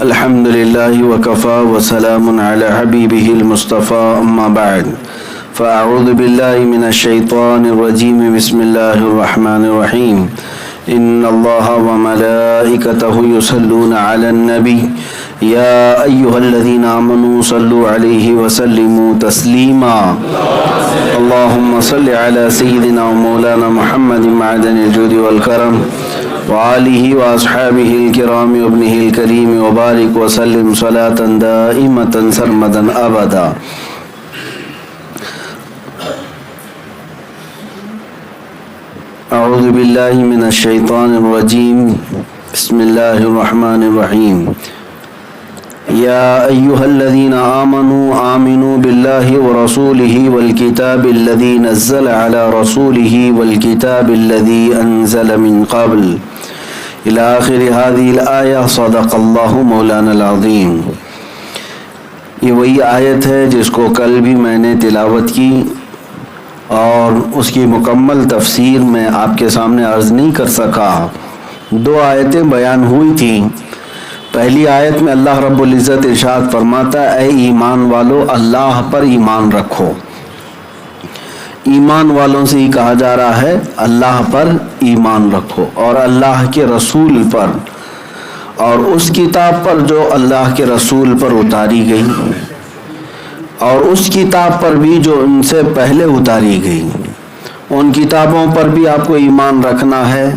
الحمد لله وكفى وسلام على حبيبه المصطفى أما بعد فأعوذ بالله من الشيطان الرجيم بسم الله الرحمن الرحيم إن الله وملائكته يصلون على النبي يا أيها الذين آمنوا صلوا عليه وسلموا تسليما اللهم صل على سيدنا ومولانا محمد معدن الجود والكرم وآله وأصحابه الكرام وابنه الكريم وبارك وسلم صلاة دائمة سرمدا أبدا. أعوذ بالله من الشيطان الرجيم بسم الله الرحمن الرحيم يا أيها الذين آمنوا بالله ورسوله والكتاب الذي نزل على رسوله والكتاب الذي أنزل من قبل إلى آخر هذه الآية صدق الله مولانا العظيم. یہ وہی آیت ہے جس کو کل بھی میں نے تلاوت کی اور اس کی مکمل تفسیر میں آپ کے سامنے عرض نہیں کر سکا. دو آیتیں بیان ہوئی تھیں. پہلی آیت میں اللہ رب العزت ارشاد فرماتا ہے اے ایمان والو اللہ پر ایمان رکھو. ایمان والوں سے ہی کہا جا رہا ہے اللہ پر ایمان رکھو اور اللہ کے رسول پر اور اس کتاب پر جو اللہ کے رسول پر اتاری گئی اور اس کتاب پر بھی جو ان سے پہلے اتاری گئی. ان کتابوں پر بھی آپ کو ایمان رکھنا ہے.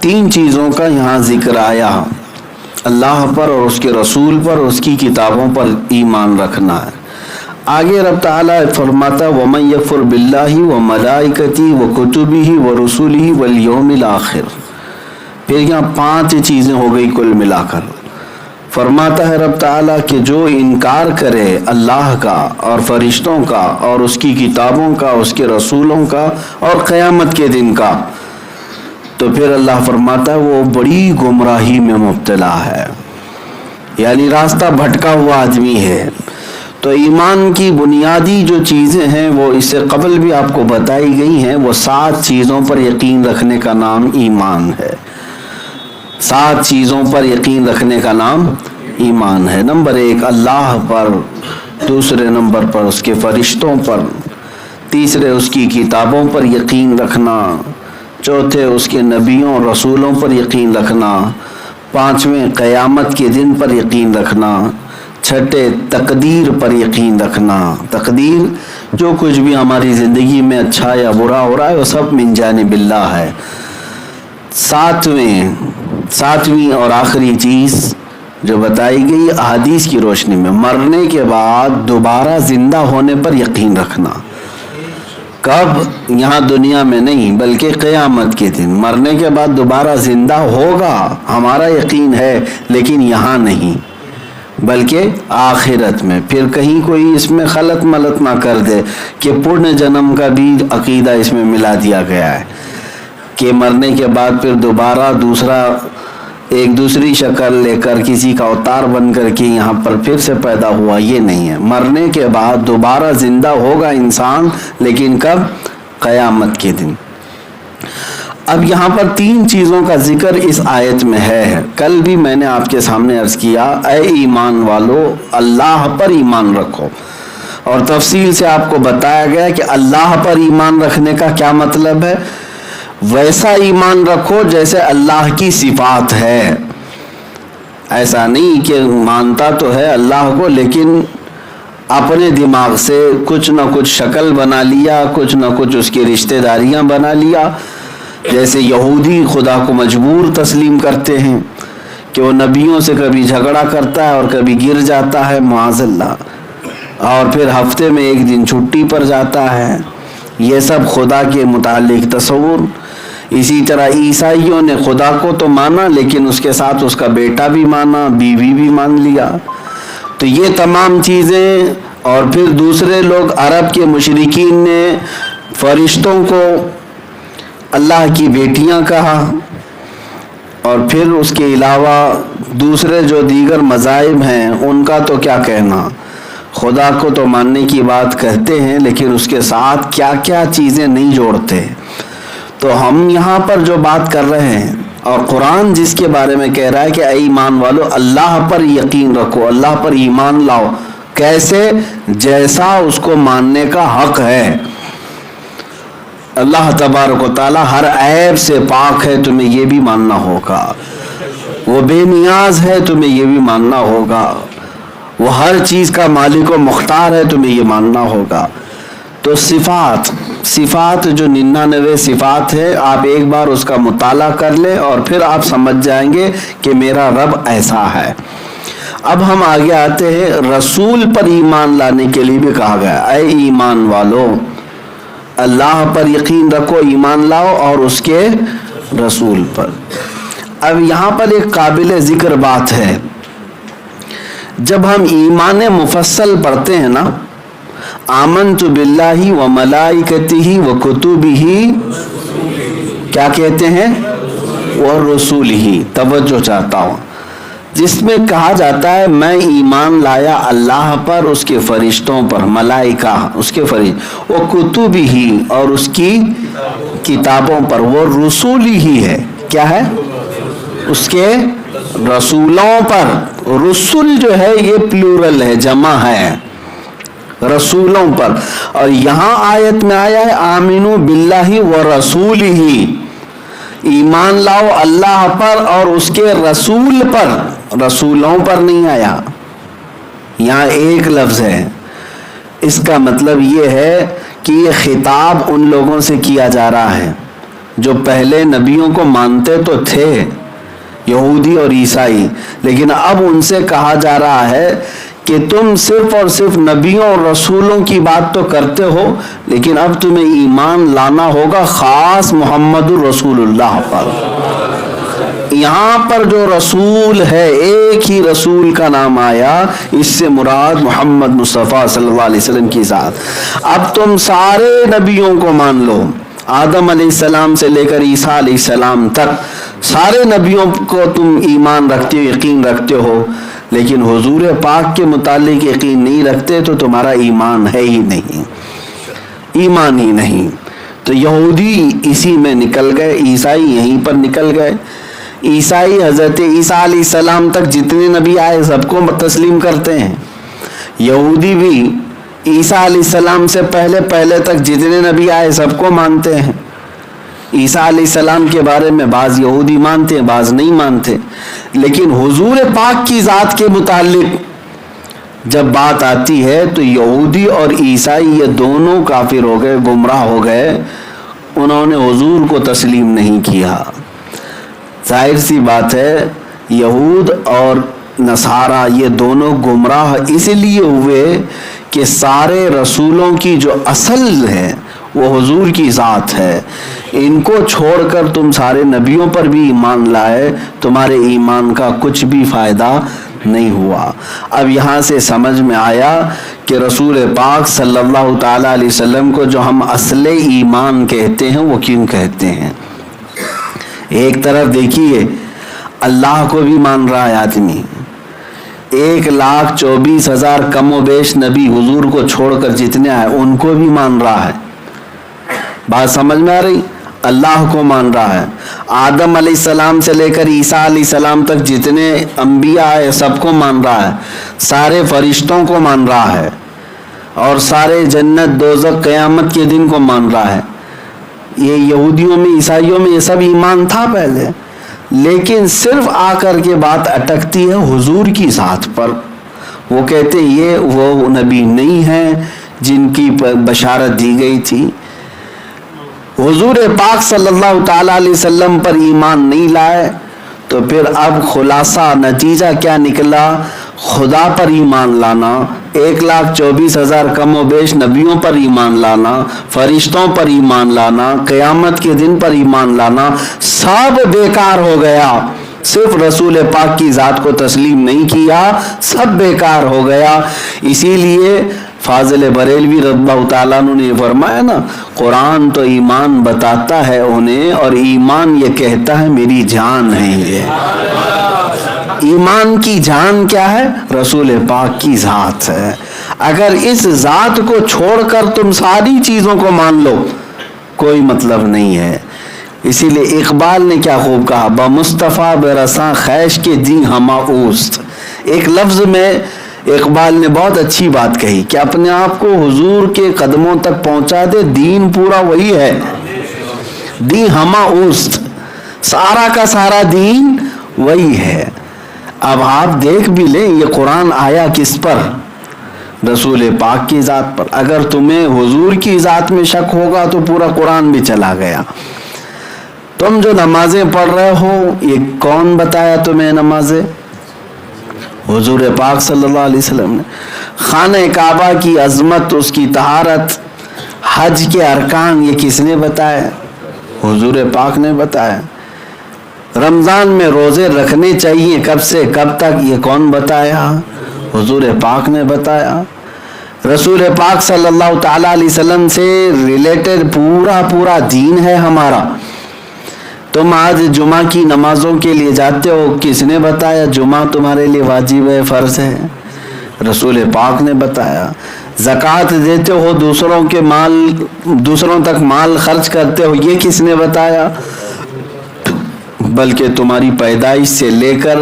تین چیزوں کا یہاں ذکر آیا. اللہ پر اور اس کے رسول پر اور اس کی کتابوں پر ایمان رکھنا ہے. آگے رب تعالیٰ فرماتا وَمَن يَكْفُرْ بِاللَّهِ وَمَلَائِكَتِهِ وَكُتُبِهِ وَرُسُلِهِ وَالْيَوْمِ الْآخِرِ. پھر یہاں 5 چیزیں ہو گئی کل ملا کر. فرماتا ہے رب تعالیٰ کہ جو انکار کرے اللہ کا اور فرشتوں کا اور اس کی کتابوں کا اس کے رسولوں کا اور قیامت کے دن کا تو پھر اللہ فرماتا ہے وہ بڑی گمراہی میں مبتلا ہے، یعنی راستہ بھٹکا ہوا آدمی ہے. تو ایمان کی بنیادی جو چیزیں ہیں وہ اس سے قبل بھی آپ کو بتائی گئی ہیں. وہ 7 چیزوں پر یقین رکھنے کا نام ایمان ہے. 7 چیزوں پر یقین رکھنے کا نام ایمان ہے. نمبر 1 اللہ پر، دوسرے نمبر پر اس کے فرشتوں پر، تیسرے اس کی کتابوں پر یقین رکھنا، چوتھے اس کے نبیوں اور رسولوں پر یقین رکھنا، پانچویں قیامت کے دن پر یقین رکھنا، چھٹے تقدیر پر یقین رکھنا. تقدیر جو کچھ بھی ہماری زندگی میں اچھا یا برا ہو رہا ہے وہ سب من جانب اللہ ہے. ساتویں اور آخری چیز جو بتائی گئی احادیث کی روشنی میں مرنے کے بعد دوبارہ زندہ ہونے پر یقین رکھنا. کب؟ یہاں دنیا میں نہیں بلکہ قیامت کے دن مرنے کے بعد دوبارہ زندہ ہوگا ہمارا یقین ہے، لیکن یہاں نہیں بلکہ آخرت میں. پھر کہیں کوئی اس میں خلط ملط نہ کر دے کہ پرن جنم کا بھی عقیدہ اس میں ملا دیا گیا ہے کہ مرنے کے بعد پھر دوبارہ ایک دوسری شکل لے کر کسی کا اوتار بن کر کے یہاں پر پھر سے پیدا ہوا. یہ نہیں ہے. مرنے کے بعد دوبارہ زندہ ہوگا انسان، لیکن کب؟ قیامت کے دن. اب یہاں پر 3 چیزوں کا ذکر اس آیت میں ہے. کل بھی میں نے آپ کے سامنے عرض کیا اے ایمان والو اللہ پر ایمان رکھو، اور تفصیل سے آپ کو بتایا گیا کہ اللہ پر ایمان رکھنے کا کیا مطلب ہے. ویسا ایمان رکھو جیسے اللہ کی صفات ہے. ایسا نہیں کہ مانتا تو ہے اللہ کو لیکن اپنے دماغ سے کچھ نہ کچھ شکل بنا لیا، کچھ نہ کچھ اس کی رشتہ داریاں بنا لیا. جیسے یہودی خدا کو مجبور تسلیم کرتے ہیں کہ وہ نبیوں سے کبھی جھگڑا کرتا ہے اور کبھی گر جاتا ہے معاذ اللہ، اور پھر ہفتے میں 1 دن چھٹی پر جاتا ہے. یہ سب خدا کے متعلق تصور. اسی طرح عیسائیوں نے خدا کو تو مانا لیکن اس کے ساتھ اس کا بیٹا بھی مانا، بیوی بھی مان لیا. تو یہ تمام چیزیں. اور پھر دوسرے لوگ عرب کے مشرکین نے فرشتوں کو اللہ کی بیٹیاں کہا، اور پھر اس کے علاوہ دوسرے جو دیگر مذاہب ہیں ان کا تو کیا کہنا. خدا کو تو ماننے کی بات کہتے ہیں لیکن اس کے ساتھ کیا کیا چیزیں نہیں جوڑتے. تو ہم یہاں پر جو بات کر رہے ہیں اور قرآن جس کے بارے میں کہہ رہا ہے کہ اے ایمان والو اللہ پر یقین رکھو، اللہ پر ایمان لاؤ، کیسے؟ جیسا اس کو ماننے کا حق ہے۔ اللہ تبارک و تعالی ہر عیب سے پاک ہے، تمہیں یہ بھی ماننا ہوگا۔ وہ بے نیاز ہے، تمہیں یہ بھی ماننا ہوگا۔ وہ ہر چیز کا مالک و مختار ہے، تمہیں یہ ماننا ہوگا۔ تو صفات جو 99 صفات ہے، آپ ایک بار اس کا مطالعہ کر لیں اور پھر آپ سمجھ جائیں گے کہ میرا رب ایسا ہے۔ اب ہم آگے آتے ہیں، رسول پر ایمان لانے کے لیے بھی کہا گیا اے ایمان والو اللہ پر یقین رکھو، ایمان لاؤ اور اس کے رسول پر۔ اب یہاں پر ایک قابل ذکر بات ہے، جب ہم ایمان مفصل پڑھتے ہیں نا، آمنت باللہ و ملائکتہ و کتبہ، کیا کہتے ہیں؟ ورسولہ، توجہ چاہتا ہوں، جس میں کہا جاتا ہے میں ایمان لایا اللہ پر، اس کے فرشتوں پر، ملائکہ اس کے فرشتوں، وہ کتبہ اور اس کی کتابوں پر، وہ رسول ہی ہے، کیا ہے؟ اس کے رسولوں پر۔ رسول جو ہے یہ پلورل ہے، جمع ہے، رسولوں پر۔ اور یہاں آیت میں آیا ہے آمنو باللہ ورسولہ، ایمان لاؤ اللہ پر اور اس کے رسول پر، رسولوں پر نہیں آیا، یہاں ایک لفظ ہے۔ اس کا مطلب یہ ہے کہ یہ خطاب ان لوگوں سے کیا جا رہا ہے جو پہلے نبیوں کو مانتے تو تھے، یہودی اور عیسائی، لیکن اب ان سے کہا جا رہا ہے کہ تم صرف اور صرف نبیوں اور رسولوں کی بات تو کرتے ہو، لیکن اب تمہیں ایمان لانا ہوگا خاص محمد الرسول اللہ پر۔ یہاں پر جو رسول ہے، ایک ہی رسول کا نام آیا، اس سے مراد محمد مصطفیٰ صلی اللہ علیہ وسلم کی ذات۔ اب تم سارے نبیوں کو مان لو، آدم علیہ السلام سے لے کر عیسیٰ علیہ السلام تک سارے نبیوں کو تم ایمان رکھتے ہو، یقین رکھتے ہو، لیکن حضور پاک کے متعلق یقین نہیں رکھتے تو تمہارا ایمان ہے ہی نہیں، ایمان ہی نہیں۔ تو یہودی اسی میں نکل گئے، عیسائی یہیں پر نکل گئے۔ عیسائی حضرت عیسیٰ علیہ السلام تک جتنے نبی آئے سب کو تسلیم کرتے ہیں، یہودی بھی عیسیٰ علیہ السلام سے پہلے تک جتنے نبی آئے سب کو مانتے ہیں۔ عیسیٰ علیہ السلام کے بارے میں بعض یہودی مانتے ہیں، بعض نہیں مانتے، لیکن حضور پاک کی ذات کے متعلق جب بات آتی ہے تو یہودی اور عیسائی یہ دونوں کافر ہو گئے، گمراہ ہو گئے، انہوں نے حضور کو تسلیم نہیں کیا۔ ظاہر سی بات ہے یہود اور نصارہ یہ دونوں گمراہ اس لیے ہوئے کہ سارے رسولوں کی جو اصل ہے وہ حضور کی ذات ہے، ان کو چھوڑ کر تم سارے نبیوں پر بھی ایمان لائے، تمہارے ایمان کا کچھ بھی فائدہ نہیں ہوا۔ اب یہاں سے سمجھ میں آیا کہ رسول پاک صلی اللہ تعالی علیہ وسلم کو جو ہم اصل ایمان کہتے ہیں وہ کیوں کہتے ہیں۔ ایک طرف دیکھیے اللہ کو بھی مان رہا ہے آدمی، 1,24,000 کم و بیش نبی حضور کو چھوڑ کر جتنے آئے ان کو بھی مان رہا ہے، بات سمجھ میں آ رہی؟ اللہ کو مان رہا ہے، آدم علیہ السلام سے لے کر عیسیٰ علیہ السلام تک جتنے انبیاء آئے سب کو مان رہا ہے، سارے فرشتوں کو مان رہا ہے، اور سارے جنت دوزخ قیامت کے دن کو مان رہا ہے۔ یہ یہودیوں میں عیسائیوں میں یہ سب ایمان تھا پہلے، لیکن صرف آ کر کے بات اٹکتی ہے حضور کی ذات پر۔ وہ کہتے یہ وہ نبی نہیں ہیں جن کی بشارت دی گئی تھی، حضور پاک صلی اللہ تعالی علیہ وسلم پر ایمان نہیں لائے، تو پھر اب خلاصہ نتیجہ کیا نکلا؟ خدا پر ایمان لانا، 1,24,000 کم و بیش نبیوں پر ایمان لانا، فرشتوں پر ایمان لانا، قیامت کے دن پر ایمان لانا، سب بیکار ہو گیا۔ صرف رسول پاک کی ذات کو تسلیم نہیں کیا، سب بیکار ہو گیا۔ اسی لیے فاضل بریلوی رضی اللہ تعالیٰ عنہ نے فرمایا نا، قرآن تو ایمان بتاتا ہے انہیں، اور ایمان یہ کہتا ہے میری جان ہے۔ یہ ایمان کی جان کیا ہے؟ رسول پاک کی ذات ہے۔ اگر اس ذات کو چھوڑ کر تم ساری چیزوں کو مان لو کوئی مطلب نہیں ہے۔ اسی لیے اقبال نے کیا خوب کہا، بمصطفیٰ برساں خیش کے دی ہما اوست. ایک لفظ میں اقبال نے بہت اچھی بات کہی کہ اپنے آپ کو حضور کے قدموں تک پہنچا دے، دین پورا وہی ہے. دی ہما اوست، سارا کا سارا دین وہی ہے. اب آپ دیکھ بھی لیں یہ قرآن آیا کس پر؟ رسول پاک کی ذات پر. اگر تمہیں حضور کی ذات میں شک ہوگا تو پورا قرآن بھی چلا گیا. تم جو نمازیں پڑھ رہے ہو یہ کون بتایا تمہیں نمازیں؟ حضور پاک صلی اللہ علیہ وسلم نے. خانہ کعبہ کی عظمت، اس کی طہارت، حج کے ارکان یہ کس نے بتایا؟ حضور پاک نے بتایا. رمضان میں روزے رکھنے چاہیے کب سے کب تک یہ کون بتایا؟ حضور پاک نے بتایا. رسول پاک صلی اللہ تعالیٰ علیہ وسلم سے ریلیٹڈ پورا دین ہے ہمارا. تم آج جمعہ کی نمازوں کے لیے جاتے ہو، کس نے بتایا جمعہ تمہارے لیے واجب ہے، فرض ہے؟ رسول پاک نے بتایا. زکوٰۃ دیتے ہو، دوسروں تک مال خرچ کرتے ہو، یہ کس نے بتایا؟ بلکہ تمہاری پیدائش سے لے کر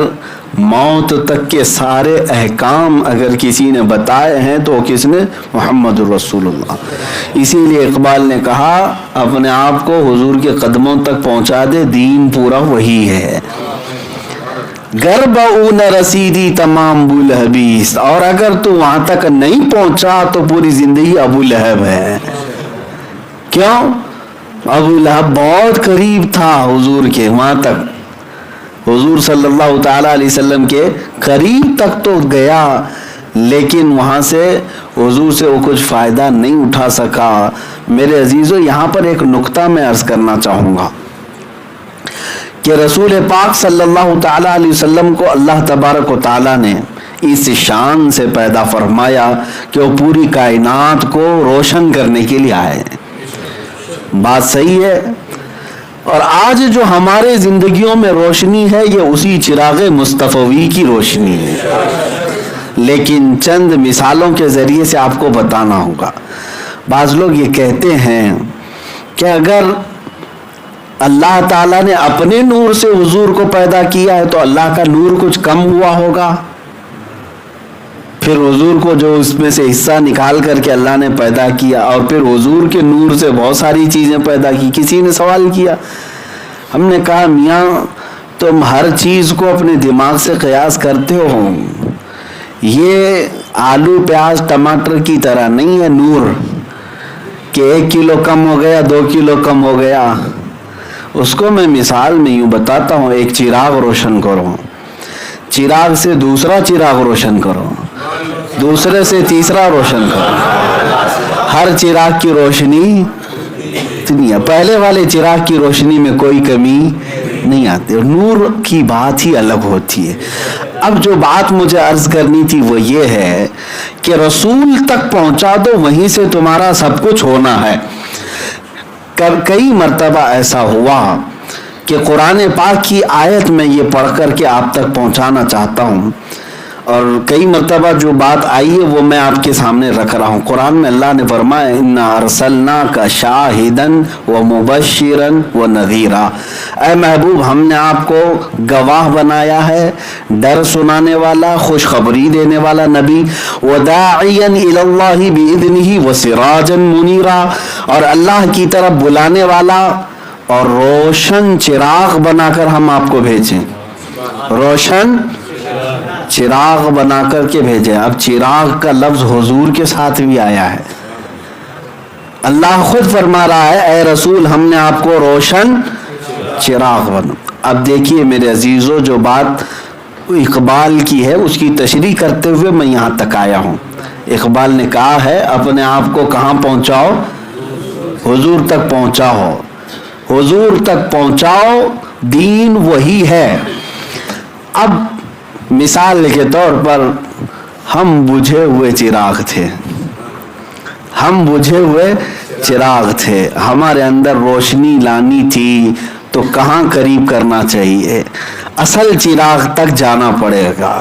موت تک کے سارے احکام اگر کسی نے بتائے ہیں تو کس نے؟ محمد رسول اللہ. اسی لیے اقبال نے کہا اپنے آپ کو حضور کے قدموں تک پہنچا دے، دین پورا وہی ہے. گر بہو نہ رسیدی تمام ابو لہبیس، اور اگر تو وہاں تک نہیں پہنچا تو پوری زندگی ابو لہب ہے. کیوں؟ ابو لہب بہت قریب تھا حضور کے، وہاں تک حضور صلی اللہ تعالیٰ علیہ وسلم کے قریب تک تو گیا، لیکن وہاں سے حضور سے وہ کچھ فائدہ نہیں اٹھا سکا. میرے عزیزو، یہاں پر ایک نقطہ میں عرض کرنا چاہوں گا کہ رسول پاک صلی اللہ تعالیٰ علیہ وسلم کو اللہ تبارک و تعالیٰ نے اس شان سے پیدا فرمایا کہ وہ پوری کائنات کو روشن کرنے کے لیے آئے. بات صحیح ہے. اور آج جو ہمارے زندگیوں میں روشنی ہے یہ اسی چراغ مصطفی کی روشنی ہے. لیکن چند مثالوں کے ذریعے سے آپ کو بتانا ہوگا. بعض لوگ یہ کہتے ہیں کہ اگر اللہ تعالیٰ نے اپنے نور سے حضور کو پیدا کیا ہے تو اللہ کا نور کچھ کم ہوا ہوگا، پھر حضور کو جو اس میں سے حصہ نکال کر کے اللہ نے پیدا کیا، اور پھر حضور کے نور سے بہت ساری چیزیں پیدا کی. کسی نے سوال کیا، ہم نے کہا میاں تم ہر چیز کو اپنے دماغ سے قیاس کرتے ہو. یہ آلو پیاز ٹماٹر کی طرح نہیں ہے نور کہ 1 کلو کم ہو گیا 2 کلو کم ہو گیا. اس کو میں مثال میں یوں بتاتا ہوں، ایک چراغ روشن کرو، چراغ سے دوسرا چراغ روشن کرو، دوسرے سے تیسرا روشن کرو، ہر چراغ کی روشنی اتنی ہے. پہلے والے چراغ کی روشنی میں کوئی کمی نہیں آتی، نور کی بات ہی الگ ہوتی ہے. اب جو بات مجھے عرض کرنی تھی وہ یہ ہے کہ رسول تک پہنچا دو، وہیں سے تمہارا سب کچھ ہونا ہے. کئی مرتبہ ایسا ہوا کہ قرآن پاک کی آیت میں یہ پڑھ کر کے آپ تک پہنچانا چاہتا ہوں، اور کئی مرتبہ جو بات آئی ہے وہ میں آپ کے سامنے رکھ رہا ہوں. قرآن میں اللہ نے فرمایا اِنَّا أَرْسَلْنَاكَ شَاهِدًا وَمُبَشِّرًا وَنَذِيرًا، اے محبوب ہم نے آپ کو گواہ بنایا ہے، ڈر سنانے والا، خوشخبری دینے والا نبی، وَدَاعِيًا إِلَى اللَّهِ بِإِذْنِهِ وَسِرَاجًا مُنِيرًا، اور اللہ کی طرف بلانے والا اور روشن چراغ بنا کر ہم آپ کو بھیجیں، روشن چراغ بنا کر کے بھیجے. اب چراغ کا لفظ حضور کے ساتھ بھی آیا ہے. اللہ خود فرما رہا ہے اے رسول ہم نے آپ کو روشن چراغ بنا. اب دیکھیے میرے عزیزو، جو بات اقبال کی ہے اس کی تشریح کرتے ہوئے میں یہاں تک آیا ہوں. اقبال نے کہا ہے اپنے آپ کو کہاں پہنچاؤ؟ حضور تک پہنچاؤ، حضور تک پہنچاؤ، دین وہی ہے. اب مثال کے طور پر ہم بجھے ہوئے چراغ تھے، ہم بجھے ہوئے چراغ تھے، ہمارے اندر روشنی لانی تھی تو کہاں قریب کرنا چاہیے؟ اصل چراغ تک جانا پڑے گا.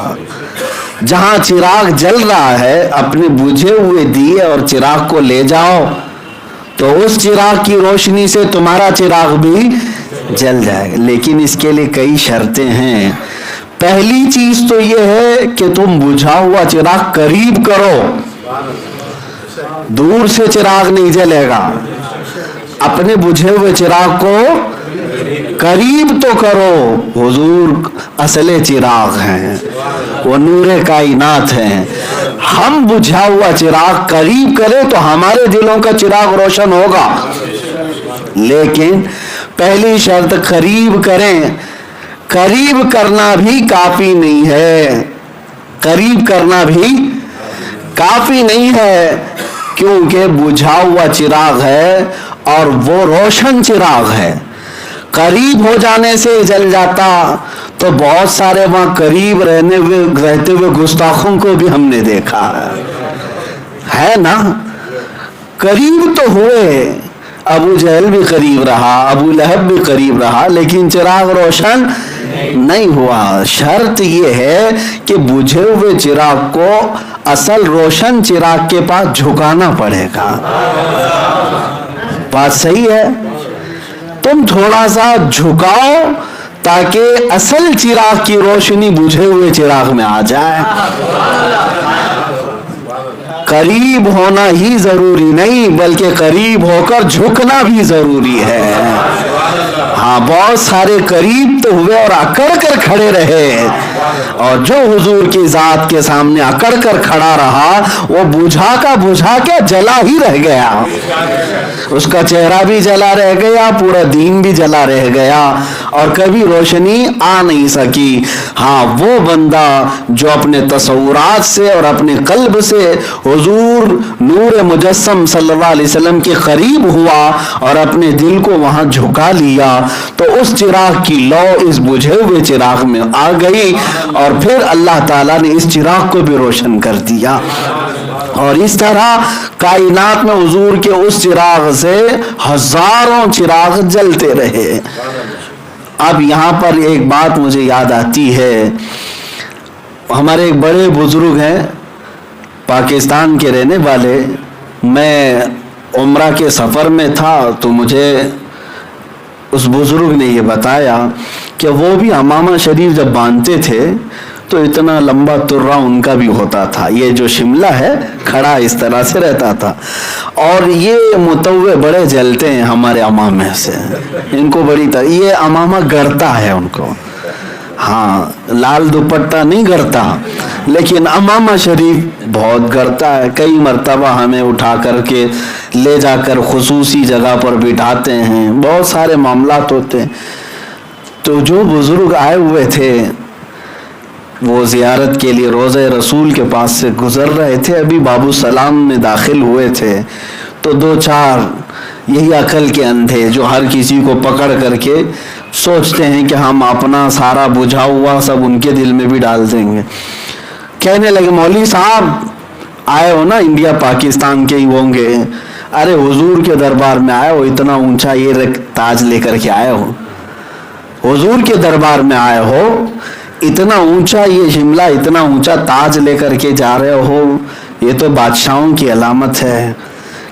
جہاں چراغ جل رہا ہے اپنے بجھے ہوئے دیے اور چراغ کو لے جاؤ تو اس چراغ کی روشنی سے تمہارا چراغ بھی جل جائے گا، لیکن اس کے لیے کئی شرطیں ہیں۔ پہلی چیز تو یہ ہے کہ تم بجھا ہوا چراغ قریب کرو، دور سے چراغ نہیں جلے گا، اپنے بجھے ہوئے چراغ کو قریب تو کرو۔ حضور اصل چراغ ہیں، وہ نور کائنات ہیں، ہم بجھا ہوا چراغ قریب کریں تو ہمارے دلوں کا چراغ روشن ہوگا۔ لیکن پہلی شرط قریب کریں۔ قریب کرنا بھی کافی نہیں ہے، قریب کرنا بھی کافی نہیں ہے، کیونکہ بجھا ہوا چراغ ہے اور وہ روشن چراغ ہے۔ قریب ہو جانے سے جل جاتا تو بہت سارے وہاں قریب رہتے ہوئے گستاخوں کو بھی ہم نے دیکھا ہے نا۔ قریب تو ہوئے، ابو جہل بھی قریب رہا، ابو لہب بھی قریب رہا، لیکن چراغ روشن نہیں ہوا۔ شرط یہ ہے کہ بجھے ہوئے چراغ کو اصل روشن چراغ کے پاس جھکانا پڑے گا۔ بات صحیح ہے؟ تم تھوڑا سا جھکاؤ تاکہ اصل چراغ کی روشنی بجھے ہوئے چراغ میں آ جائے۔ قریب ہونا ہی ضروری نہیں بلکہ قریب ہو کر جھکنا بھی ضروری ہے۔ ہاں، بہت سارے قریب تو ہوئے اور اکڑ کر کھڑے رہے، اور جو حضور کی ذات کے سامنے اکڑ کر کھڑا رہا وہ بجھا کے جلا ہی رہ گیا، اس کا چہرہ بھی جلا رہ گیا، پورا دین بھی جلا رہ گیا اور کبھی روشنی آ نہیں سکی۔ ہاں، وہ بندہ جو اپنے تصورات سے اور اپنے قلب سے حضور نور مجسم صلی اللہ علیہ وسلم کے قریب ہوا اور اپنے دل کو وہاں جھکا لیا تو اس چراغ کی لو اس بجھے ہوئے چراغ میں آ گئی، اور پھر اللہ تعالیٰ نے اس چراغ کو بھی روشن کر دیا، اور اس طرح کائنات میں حضور کے اس چراغ سے ہزاروں چراغ جلتے رہے۔ اب یہاں پر ایک بات مجھے یاد آتی ہے، ہمارے ایک بڑے بزرگ ہیں پاکستان کے رہنے والے، میں عمرہ کے سفر میں تھا تو مجھے اس بزرگ نے یہ بتایا کہ وہ بھی امامہ شریف جب باندھتے تھے تو اتنا لمبا ترا ان کا بھی ہوتا تھا، یہ جو شملہ ہے کھڑا اس طرح سے رہتا تھا، اور یہ متوے بڑے جلتے ہیں ہمارے امامہ سے، ان کو بڑی یہ امامہ گرتا ہے ان کو، ہاں لال دوپٹہ نہیں گرتا لیکن امامہ شریف بہت گرتا ہے۔ کئی مرتبہ ہمیں اٹھا کر کے لے جا کر خصوصی جگہ پر بٹھاتے ہیں، بہت سارے معاملات ہوتے ہیں۔ تو جو بزرگ آئے ہوئے تھے وہ زیارت کے لیے روضہ رسول کے پاس سے گزر رہے تھے، ابھی باب السلام میں داخل ہوئے تھے تو دو چار یہی عقل کے اندھے جو ہر کسی کو پکڑ کر کے سوچتے ہیں کہ ہم اپنا سارا بجھا ہوا سب ان کے دل میں بھی ڈال دیں گے، کہنے لگے مولوی صاحب آئے ہو نا، انڈیا پاکستان کے ہی ہوں گے، ارے حضور کے دربار میں آئے ہو، اتنا اونچا یہ تاج لے کر کے آئے ہو، حضور کے دربار میں آئے ہو، اتنا اونچا یہ شملہ، اتنا اونچا تاج لے کر کے جا رہے ہو، یہ تو بادشاہوں کی علامت ہے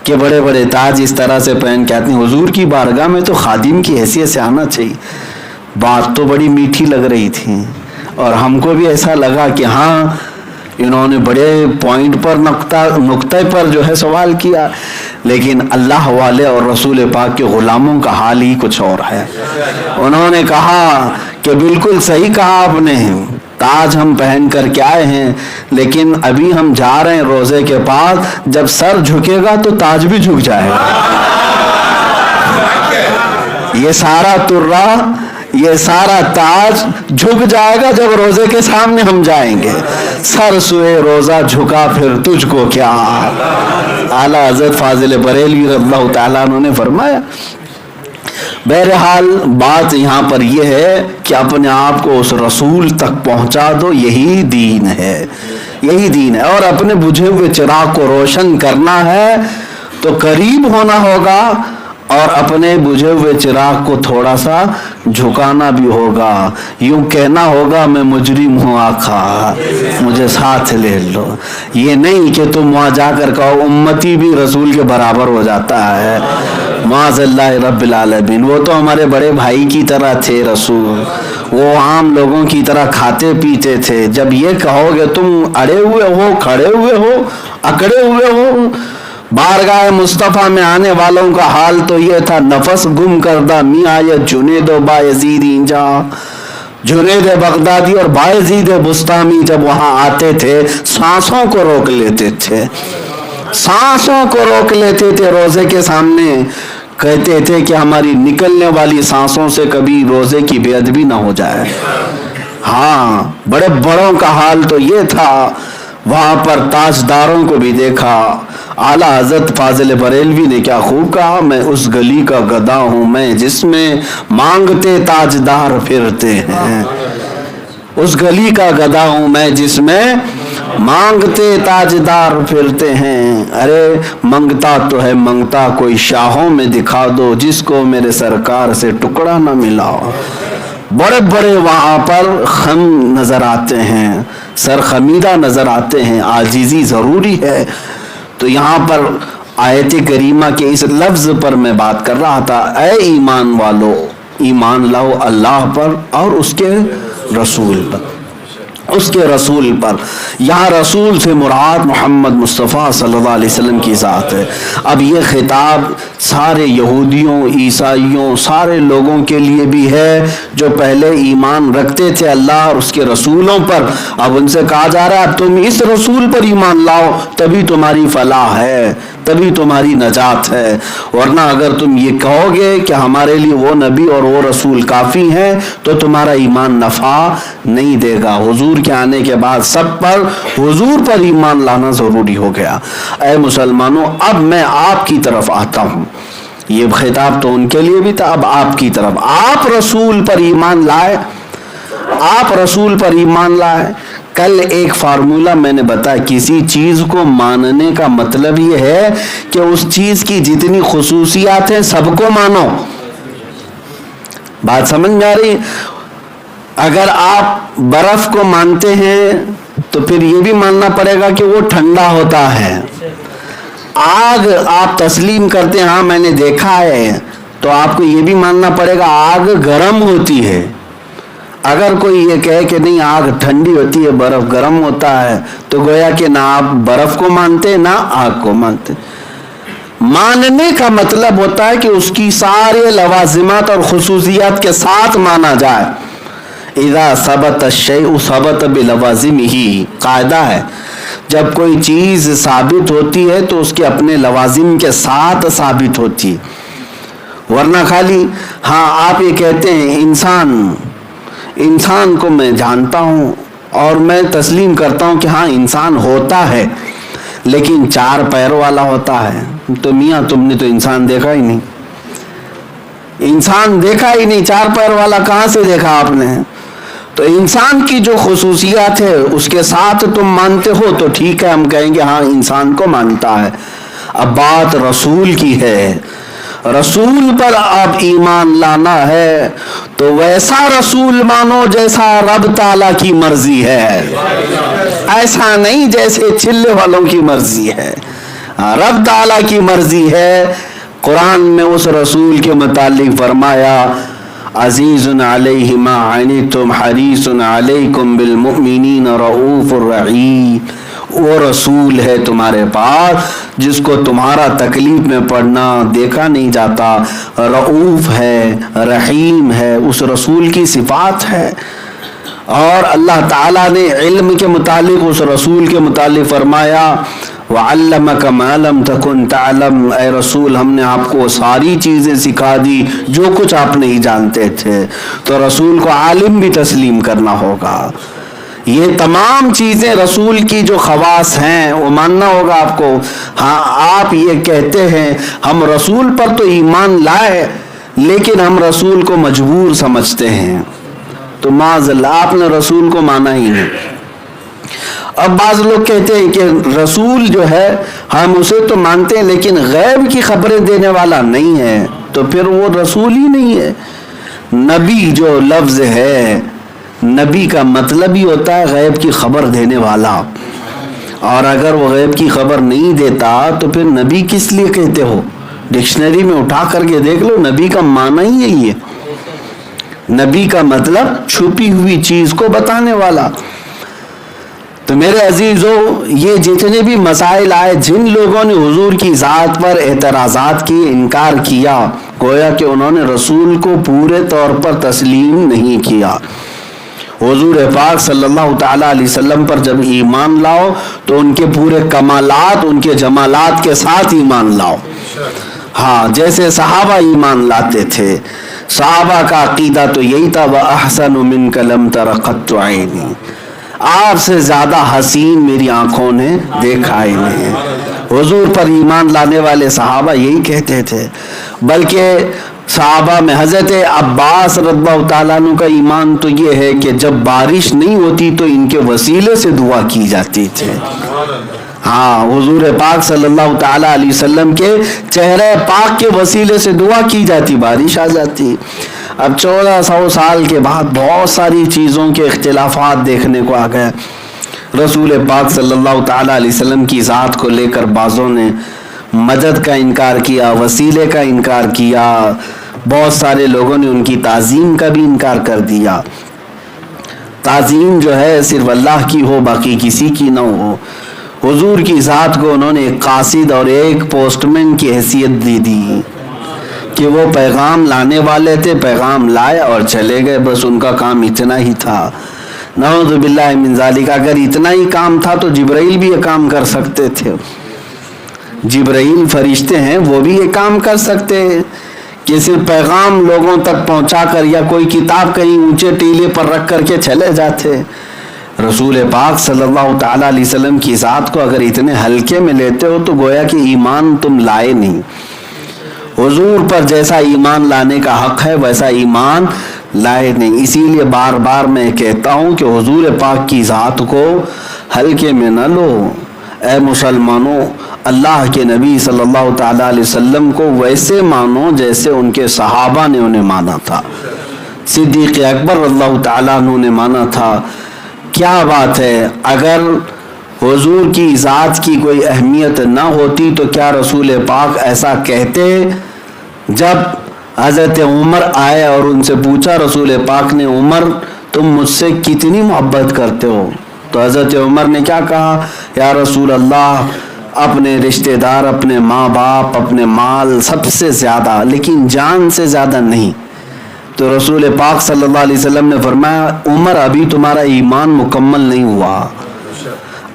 کہ بڑے بڑے تاج اس طرح سے پہن کے آتے ہیں، حضور کی بارگاہ میں تو خادم کی حیثیت سے آنا چاہیے۔ بات تو بڑی میٹھی لگ رہی تھی اور ہم کو بھی ایسا لگا کہ ہاں انہوں نے بڑے پوائنٹ پر نقطہ پر جو ہے سوال کیا، لیکن اللہ والے اور رسول پاک کے غلاموں کا حال ہی کچھ اور ہے۔ انہوں نے کہا کہ بالکل صحیح کہا آپ نے، تاج ہم پہن کر کے آئے ہیں لیکن ابھی ہم جا رہے ہیں روزے کے پاس، جب سر جھکے گا تو تاج بھی جھک جائے گا، یہ سارا ترا، یہ سارا تاج جھک جائے گا جب روزے کے سامنے ہم جائیں گے۔ سر سوئے روزہ جھکا پھر تجھ کو کیا، اعلیٰ حضرت فاضل بریلوی رضی اللہ تعالیٰ عنہ نے فرمایا۔ بہرحال بات یہاں پر یہ ہے کہ اپنے آپ کو اس رسول تک پہنچا دو، یہی دین ہے، یہی دین ہے، اور اپنے بجھے ہوئے چراغ کو روشن کرنا ہے تو قریب ہونا ہوگا اور اپنے بجھے ہوئے چراغ کو تھوڑا سا جھکانا بھی ہوگا، یوں کہنا ہوگا میں مجرم ہوں آقا مجھے ساتھ لے لو، یہ نہیں کہ تم وہاں جا کر کہو امتی بھی رسول کے برابر ہو جاتا ہے، معاذ اللہ رب العالمین. وہ تو ہمارے بڑے بھائی کی طرح تھے رسول, وہ عام لوگوں کی طرح کھاتے پیتے تھے. جب یہ کہو گے تم اڑے ہوئے ہو, کھڑے ہوئے ہو, اکڑے ہوئے ہو, بارگاہ مصطفیٰ میں آنے والوں کا حال تو یہ تھا, نفس گم کردہ میاں جنید و بایزید اینجا. جنید بغدادی اور بایزید بستامی جب وہاں آتے تھے سانسوں کو روک لیتے تھے, سانسوں کو روک لیتے تھے روزے کے سامنے. کہتے تھے کہ ہماری نکلنے والی سانسوں سے کبھی روزے کی بے ادبی نہ ہو جائے. ہاں, بڑے بڑوں کا حال تو یہ تھا. وہاں پر تاجداروں کو بھی دیکھا. اعلیٰ حضرت فاضل بریلوی نے کیا خوب کہا, میں اس گلی کا گدا ہوں میں جس میں مانگتے تاجدار پھرتے ہیں. اس گلی کا گدا ہوں میں جس میں مانگتے تاجدار پھرتے ہیں. ارے منگتا تو ہے منگتا, کوئی شاہوں میں دکھا دو جس کو میرے سرکار سے ٹکڑا نہ ملا. بڑے بڑے وہاں پر خم نظر آتے ہیں, سر خمیدہ نظر آتے ہیں. عاجزی ضروری ہے. تو یہاں پر آیت کریمہ کے اس لفظ پر میں بات کر رہا تھا, اے ایمان والو ایمان لاؤ اللہ پر اور اس کے رسول پر, اس کے رسول پر. یہاں رسول سے مراد محمد مصطفیٰ صلی اللہ علیہ وسلم کی ذات ہے. اب یہ خطاب سارے یہودیوں, عیسائیوں, سارے لوگوں کے لیے بھی ہے جو پہلے ایمان رکھتے تھے اللہ اور اس کے رسولوں پر. اب ان سے کہا جا رہا ہے تم اس رسول پر ایمان لاؤ تبھی تمہاری فلاح ہے, تبھی تمہاری نجات ہے. ورنہ اگر تم یہ کہو گے کہ ہمارے لیے وہ نبی اور وہ رسول کافی ہیں تو تمہارا ایمان نفع نہیں دے گا. حضور کے آنے کے بعد سب پر حضور پر ایمان لانا ضروری ہو گیا. اے مسلمانوں, اب میں آپ کی طرف آتا ہوں. یہ خطاب تو ان کے لیے بھی تھا, اب آپ کی طرف. آپ رسول پر ایمان لائے, آپ رسول پر ایمان لائے. کل ایک فارمولہ میں نے بتایا, کسی چیز کو ماننے کا مطلب یہ ہے کہ اس چیز کی جتنی خصوصیات ہیں سب کو مانو. بات سمجھ میں آ رہی؟ اگر آپ برف کو مانتے ہیں تو پھر یہ بھی ماننا پڑے گا کہ وہ ٹھنڈا ہوتا ہے. آگ آپ تسلیم کرتے ہیں, ہاں میں نے دیکھا ہے, تو آپ کو یہ بھی ماننا پڑے گا آگ گرم ہوتی ہے. اگر کوئی یہ کہے کہ نہیں آگ ٹھنڈی ہوتی ہے برف گرم ہوتا ہے تو گویا کہ نہ آپ برف کو مانتے نہ آگ کو مانتے. ماننے کا مطلب ہوتا ہے کہ اس کی سارے لوازمات اور خصوصیات کے ساتھ مانا جائے. اذا ثبت الشیء ثبت بلوازمہ, قاعدہ ہے جب کوئی چیز ثابت ہوتی ہے تو اس کے اپنے لوازم کے ساتھ ثابت ہوتی ہے. ورنہ خالی ہاں آپ یہ کہتے ہیں انسان کو میں جانتا ہوں اور میں تسلیم کرتا ہوں کہ ہاں انسان ہوتا ہے لیکن 4 پیر والا ہوتا ہے, تو میاں تم نے تو انسان دیکھا ہی نہیں. انسان دیکھا ہی نہیں, 4 پیر والا کہاں سے دیکھا آپ نے؟ تو انسان کی جو خصوصیات ہے اس کے ساتھ تم مانتے ہو تو ٹھیک ہے, ہم کہیں گے ہاں انسان کو مانتا ہے. اب بات رسول کی ہے, رسول پر اب ایمان لانا ہے تو ویسا رسول مانو جیسا رب تعالیٰ کی مرضی ہے, ایسا نہیں جیسے چلے والوں کی مرضی ہے. رب تعالیٰ کی مرضی ہے. قرآن میں اس رسول کے متعلق فرمایا عزیز علیہ ما عنتم حریص علیکم بالمؤمنین رؤوف الرحیم. وہ رسول ہے تمہارے پاس جس کو تمہارا تکلیف میں پڑنا دیکھا نہیں جاتا, رؤوف ہے, رحیم ہے. اس رسول کی صفات ہے. اور اللہ تعالیٰ نے علم کے متعلق اس رسول کے متعلق فرمایا وَعَلَّمَكَ مَا لَمْ تَكُنْ تَعْلَمْ, اے رسول ہم نے آپ کو ساری چیزیں سکھا دی جو کچھ آپ نہیں جانتے تھے. تو رسول کو عالم بھی تسلیم کرنا ہوگا. یہ تمام چیزیں رسول کی جو خواص ہیں وہ ماننا ہوگا آپ کو. ہاں آپ یہ کہتے ہیں ہم رسول پر تو ایمان لائے لیکن ہم رسول کو مجبور سمجھتے ہیں, تو معاذ اللہ آپ نے رسول کو مانا ہی نہیں. اب بعض لوگ کہتے ہیں کہ رسول جو ہے ہم اسے تو مانتے ہیں لیکن غیب کی خبریں دینے والا نہیں ہے, تو پھر وہ رسول ہی نہیں ہے. نبی جو لفظ ہے, نبی کا مطلب ہی ہوتا ہے غیب کی خبر دینے والا, اور اگر وہ غیب کی خبر نہیں دیتا تو پھر نبی کس لیے کہتے ہو؟ ڈکشنری میں اٹھا کر کے دیکھ لو، نبی کا معنی ہی یہی ہے. نبی کا مطلب چھپی ہوئی چیز کو بتانے والا. تو میرے عزیزو، یہ جتنے بھی مسائل آئے، جن لوگوں نے حضور کی ذات پر اعتراضات کی، انکار کیا، گویا کہ انہوں نے رسول کو پورے طور پر تسلیم نہیں کیا. حضور پاک صلی اللہ تعالیٰ علیہ وسلم پر جب ایمان لاؤ تو ان کے پورے کمالات، ان کے جمالات کے ساتھ ایمان لاؤ. ہاں، جیسے صحابہ ایمان لاتے تھے. صحابہ کا عقیدہ تو یہی تھا، وَأَحْسَنُ مِنْكَ لَمْ تَرَ قَطُّ عَيْنِي، آپ سے زیادہ حسین میری آنکھوں نے دیکھا ہی نہیں. حضور پر ایمان لانے والے صحابہ یہی کہتے تھے. بلکہ صحابہ میں حضرت عباس رضی اللہ تعالیٰ عنہ کا ایمان تو یہ ہے کہ جب بارش نہیں ہوتی تو ان کے وسیلے سے دعا کی جاتی تھی. ہاں، حضور پاک صلی اللہ تعالیٰ علیہ وسلم کے چہرے پاک کے وسیلے سے دعا کی جاتی، بارش آ جاتی. اب 1400 سال کے بعد بہت ساری چیزوں کے اختلافات دیکھنے کو آ گئے. رسول پاک صلی اللہ تعالیٰ علیہ وسلم کی ذات کو لے کر بعضوں نے مدد کا انکار کیا، وسیلے کا انکار کیا، بہت سارے لوگوں نے ان کی تعظیم کا بھی انکار کر دیا. تعظیم جو ہے صرف اللہ کی ہو، باقی کسی کی نہ ہو. حضور کی ذات کو انہوں نے ایک قاصد اور ایک پوسٹ مین کی حیثیت دے دی کہ وہ پیغام لانے والے تھے، پیغام لائے اور چلے گئے، بس ان کا کام اتنا ہی تھا. نعوذ باللہ من ذالک، اگر اتنا ہی کام تھا تو جبرائیل بھی یہ کام کر سکتے تھے. جبرائیل فرشتے ہیں، وہ بھی یہ کام کر سکتے ہیں کہ صرف پیغام لوگوں تک پہنچا کر یا کوئی کتاب کہیں اونچے ٹیلے پر رکھ کر کے چلے جاتے. رسول پاک صلی اللہ تعالیٰ علیہ وسلم کی ذات کو اگر اتنے ہلکے میں لیتے ہو تو گویا کہ ایمان تم لائے نہیں. حضور پر جیسا ایمان لانے کا حق ہے ویسا ایمان لائے نہیں. اسی لیے بار بار میں کہتا ہوں کہ حضور پاک کی ذات کو ہلکے میں نہ لو. اے مسلمانوں، اللہ کے نبی صلی اللہ تعالیٰ علیہ وسلم کو ویسے مانو جیسے ان کے صحابہ نے انہیں مانا تھا. صدیق اکبر رضی اللہ تعالیٰ عنہ نے مانا تھا. کیا بات ہے، اگر حضور کی ذات کی کوئی اہمیت نہ ہوتی تو کیا رسول پاک ایسا کہتے؟ جب حضرت عمر آئے اور ان سے پوچھا رسول پاک نے، عمر تم مجھ سے کتنی محبت کرتے ہو؟ تو حضرت عمر نے کیا کہا؟ یا رسول اللہ، اپنے رشتہ دار، اپنے ماں باپ، اپنے مال سب سے زیادہ، لیکن جان سے زیادہ نہیں. تو رسول پاک صلی اللہ علیہ وسلم نے فرمایا، عمر ابھی تمہارا ایمان مکمل نہیں ہوا.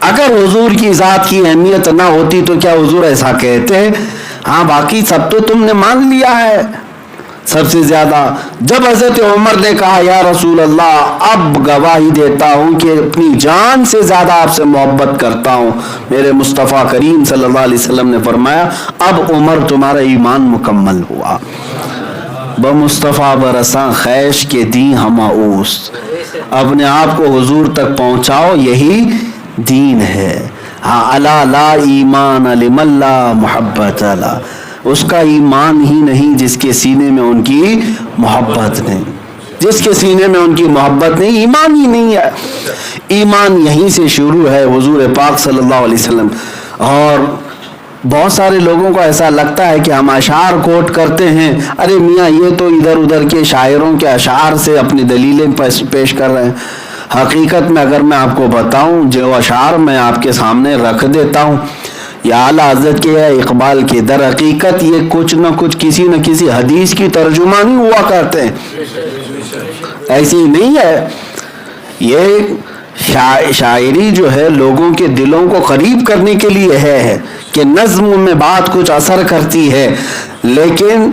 اگر حضور کی ذات کی اہمیت نہ ہوتی تو کیا حضور ایسا کہتے؟ ہاں، باقی سب تو تم نے مان لیا ہے سب سے زیادہ. جب حضرت عمر نے کہا یا رسول اللہ، اب گواہی دیتا ہوں کہ اپنی جان سے زیادہ آپ سے محبت کرتا ہوں، میرے مصطفیٰ کریم صلی اللہ علیہ وسلم نے فرمایا اب عمر تمہارا ایمان مکمل ہوا. بمصطفیٰ برساں خیش کے دین ہماؤس، اپنے آپ کو حضور تک پہنچاؤ، یہی دین ہے. ہاں، الا لا ایمان لمن لا محبت لا، اس کا ایمان ہی نہیں جس کے سینے میں ان کی محبت نہیں. جس کے سینے میں ان کی محبت نہیں، ایمان ہی نہیں ہے. ایمان یہیں سے شروع ہے، حضور پاک صلی اللہ علیہ وسلم. اور بہت سارے لوگوں کو ایسا لگتا ہے کہ ہم اشعار کوٹ کرتے ہیں، ارے میاں یہ تو ادھر ادھر کے شاعروں کے اشعار سے اپنی دلیلیں پیش کر رہے ہیں. حقیقت میں اگر میں آپ کو بتاؤں، جو اشعار میں آپ کے سامنے رکھ دیتا ہوں یا اعلیٰ حضرت کے یا اقبال کے، در حقیقت یہ کچھ نہ کچھ کسی نہ کسی حدیث کی ترجمانی ہوا کرتے ہیں. ایسی نہیں ہے. یہ شاعری جو ہے لوگوں کے دلوں کو قریب کرنے کے لیے ہے کہ نظم میں بات کچھ اثر کرتی ہے، لیکن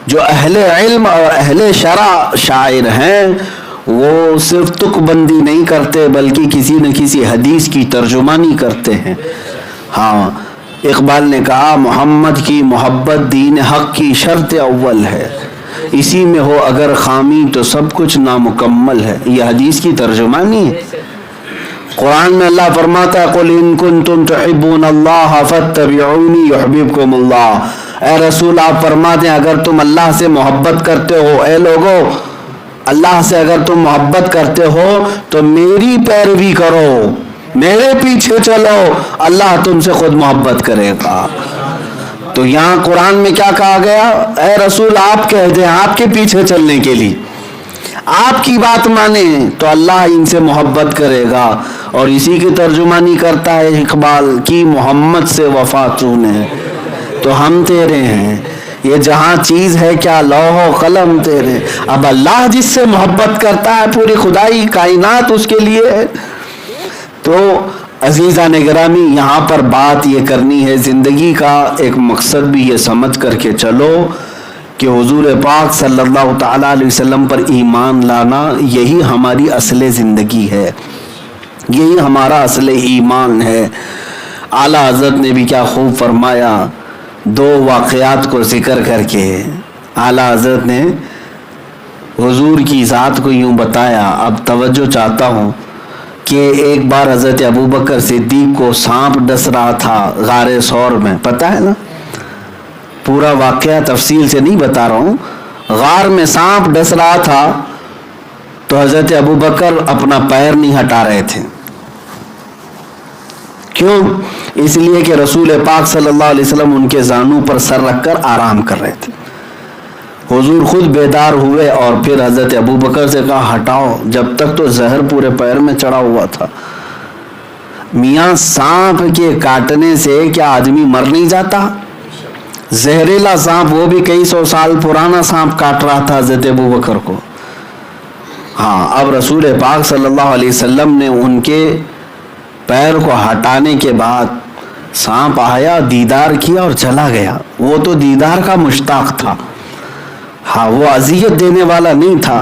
جو اہل علم اور اہل شرع شاعر ہیں وہ صرف تک بندی نہیں کرتے بلکہ کسی نہ کسی حدیث کی ترجمانی کرتے ہیں. ہاں، اقبال نے کہا محمد کی محبت دین حق کی شرط اول ہے، اسی میں ہو اگر خامی تو سب کچھ نامکمل ہے. یہ حدیث کی ترجمانی ہے. قرآن میں اللہ فرماتا ہے قل ان کنتم تحبون اللہ فاتبعونی یحببکم اللہ. اے رسول آپ فرما دیں اگر تم اللہ سے محبت کرتے ہو، اے لوگو اللہ سے اگر تم محبت کرتے ہو تو میری پیروی کرو، میرے پیچھے چلو، اللہ تم سے خود محبت کرے گا. تو یہاں قرآن میں کیا کہا گیا؟ اے رسول آپ کہہ دیں آپ کے پیچھے چلنے کے لیے، آپ کی بات مانیں تو اللہ ان سے محبت کرے گا. اور اسی کی ترجمانی کرتا ہے اقبال کی محمد سے وفا تو نے، تو ہم تیرے ہیں. یہ جہاں چیز ہے کیا لوح و قلم تیرے. اب اللہ جس سے محبت کرتا ہے پوری خدائی کائنات اس کے لیے ہے. تو عزیزان گرامی یہاں پر بات یہ کرنی ہے، زندگی کا ایک مقصد بھی یہ سمجھ کر کے چلو کہ حضور پاک صلی اللہ تعالیٰ علیہ وسلم پر ایمان لانا یہی ہماری اصل زندگی ہے، یہی ہمارا اصل ایمان ہے. اعلیٰ حضرت نے بھی کیا خوب فرمایا، دو واقعات کو ذکر کر کے اعلیٰ حضرت نے حضور کی ذات کو یوں بتایا. اب توجہ چاہتا ہوں کہ ایک بار حضرت ابوبکر صدیق کو سانپ ڈس رہا تھا غار ثور میں، پتہ ہے نا، پورا واقعہ تفصیل سے نہیں بتا رہا ہوں. غار میں سانپ ڈس رہا تھا تو حضرت ابوبکر اپنا پیر نہیں ہٹا رہے تھے. کیوں؟ اس لیے کہ رسول پاک صلی اللہ علیہ وسلم ان کے زانو پر سر رکھ کر آرام کر رہے تھے. حضور خود بیدار ہوئے اور پھر حضرت ابوبکر سے کہا ہٹاؤ، جب تک تو زہر پورے پیر میں چڑھا ہوا تھا. میاں سانپ کے کاٹنے سے کیا آدمی مر نہیں جاتا؟ زہریلا سانپ، وہ بھی کئی سو سال پرانا سانپ کاٹ رہا تھا حضرت ابوبکر کو. ہاں، اب رسول پاک صلی اللہ علیہ وسلم نے ان کے پیر کو ہٹانے کے بعد سانپ آیا، دیدار کیا اور چلا گیا. وہ تو دیدار کا مشتاق تھا، ہاں وہ اذیت دینے والا نہیں تھا.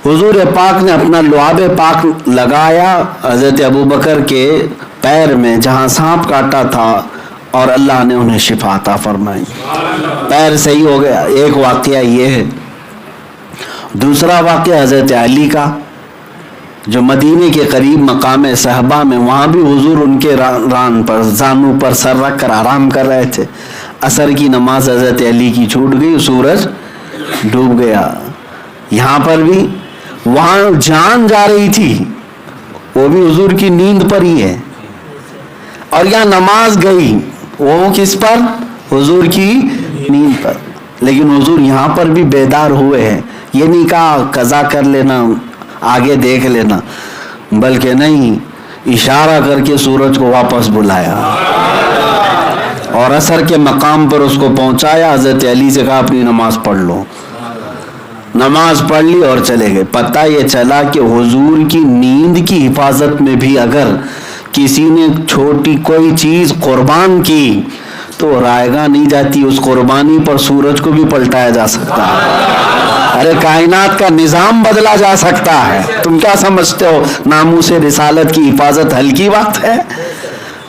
حضور پاک نے اپنا لعاب پاک لگایا حضرت ابوبکر کے پیر میں جہاں سانپ کاٹا تھا اور اللہ نے انہیں شفا عطا فرمائی، پیر صحیح ہو گیا. ایک واقعہ یہ ہے. دوسرا واقعہ حضرت علی کا، جو مدینے کے قریب مقام صحابہ میں، وہاں بھی حضور ان کے ران پر زانو پر سر رکھ کر آرام کر رہے تھے. عصر کی نماز حضرت علی کی چھوٹ گئی، سورج ڈوب گیا. یہاں پر بھی وہاں جان جا رہی تھی، وہ بھی حضور کی نیند پر ہی ہے. اور یہاں نماز گئی، وہ کس پر؟ حضور کی نیند پر. لیکن حضور یہاں پر بھی بیدار ہوئے ہیں. یہ نہیں کہا قضا کر لینا، آگے دیکھ لینا، بلکہ نہیں، اشارہ کر کے سورج کو واپس بلایا اور عصر کے مقام پر اس کو پہنچایا. حضرت علی سے کہا اپنی نماز پڑھ لو. نماز پڑھ لی اور چلے گئے. پتہ یہ چلا کہ حضور کی نیند کی حفاظت میں بھی اگر کسی نے چھوٹی کوئی چیز قربان کی تو رائگاں نہیں جاتی، اس قربانی پر سورج کو بھی پلٹایا جا سکتا ہے. ارے کائنات کا نظام بدلا جا سکتا ہے. تم کیا سمجھتے ہو ناموس رسالت کی حفاظت ہلکی بات ہے؟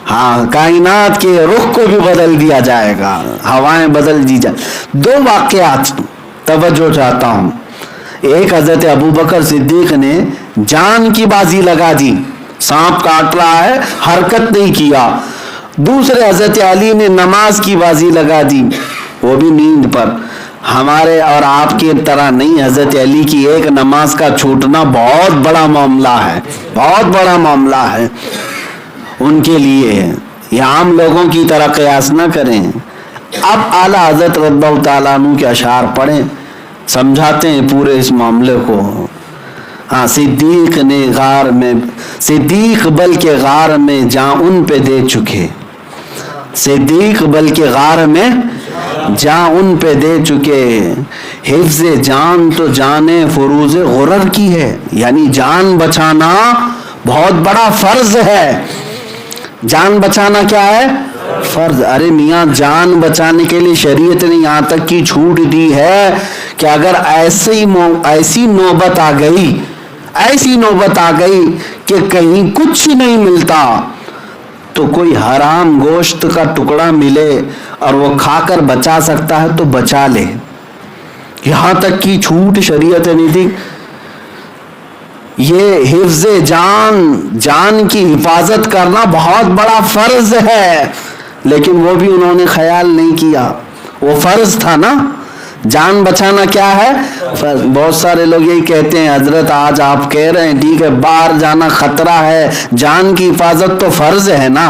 ہاں، کائنات کے رخ کو بھی بدل دیا جائے گا، ہوائیں بدل دی جائے. دو واقعات توجہ چاہتا ہوں. ایک حضرت ابوبکر صدیق نے جان کی بازی لگا دی، سانپ کاٹ رہا ہے، حرکت نہیں کیا. دوسرے حضرت علی نے نماز کی بازی لگا دی، وہ بھی نیند پر. ہمارے اور آپ کی طرح نہیں، حضرت علی کی ایک نماز کا چھوٹنا بہت بڑا معاملہ ہے، بہت بڑا معاملہ ہے ان کے لیے. یہ عام لوگوں کی طرح قیاس نہ کریں. اب اعلیٰ حضرت رضی اللہ تعالیٰ عنہ کے اشعار پڑھیں، سمجھاتے ہیں پورے اس معاملے کو. ہاں، صدیق نے غار میں، صدیق بلکہ غار میں جان ان پہ دے چکے، صدیق بلکہ غار میں جان ان پہ دے چکے. حفظ جان تو جان فروز غرر کی ہے، یعنی جان بچانا بہت بڑا فرض ہے. جان بچانا کیا ہے؟ فرض. ارے میاں، جان بچانے کے لیے شریعت نے یہاں تک کی چھوٹ دی ہے کہ اگر ایسی نوبت آ گئی، ایسی نوبت آ گئی کہ کہیں کچھ نہیں ملتا تو کوئی حرام گوشت کا ٹکڑا ملے اور وہ کھا کر بچا سکتا ہے تو بچا لے. یہاں تک کی چھوٹ شریعت نے دی. یہ حفظ جان کی حفاظت کرنا بہت بڑا فرض ہے، لیکن وہ بھی انہوں نے خیال نہیں کیا. وہ فرض تھا نا، جان بچانا کیا ہے؟ فرض. بہت سارے لوگ یہی کہتے ہیں حضرت آج آپ کہہ رہے ہیں ٹھیک ہے باہر جانا خطرہ ہے، جان کی حفاظت تو فرض ہے نا.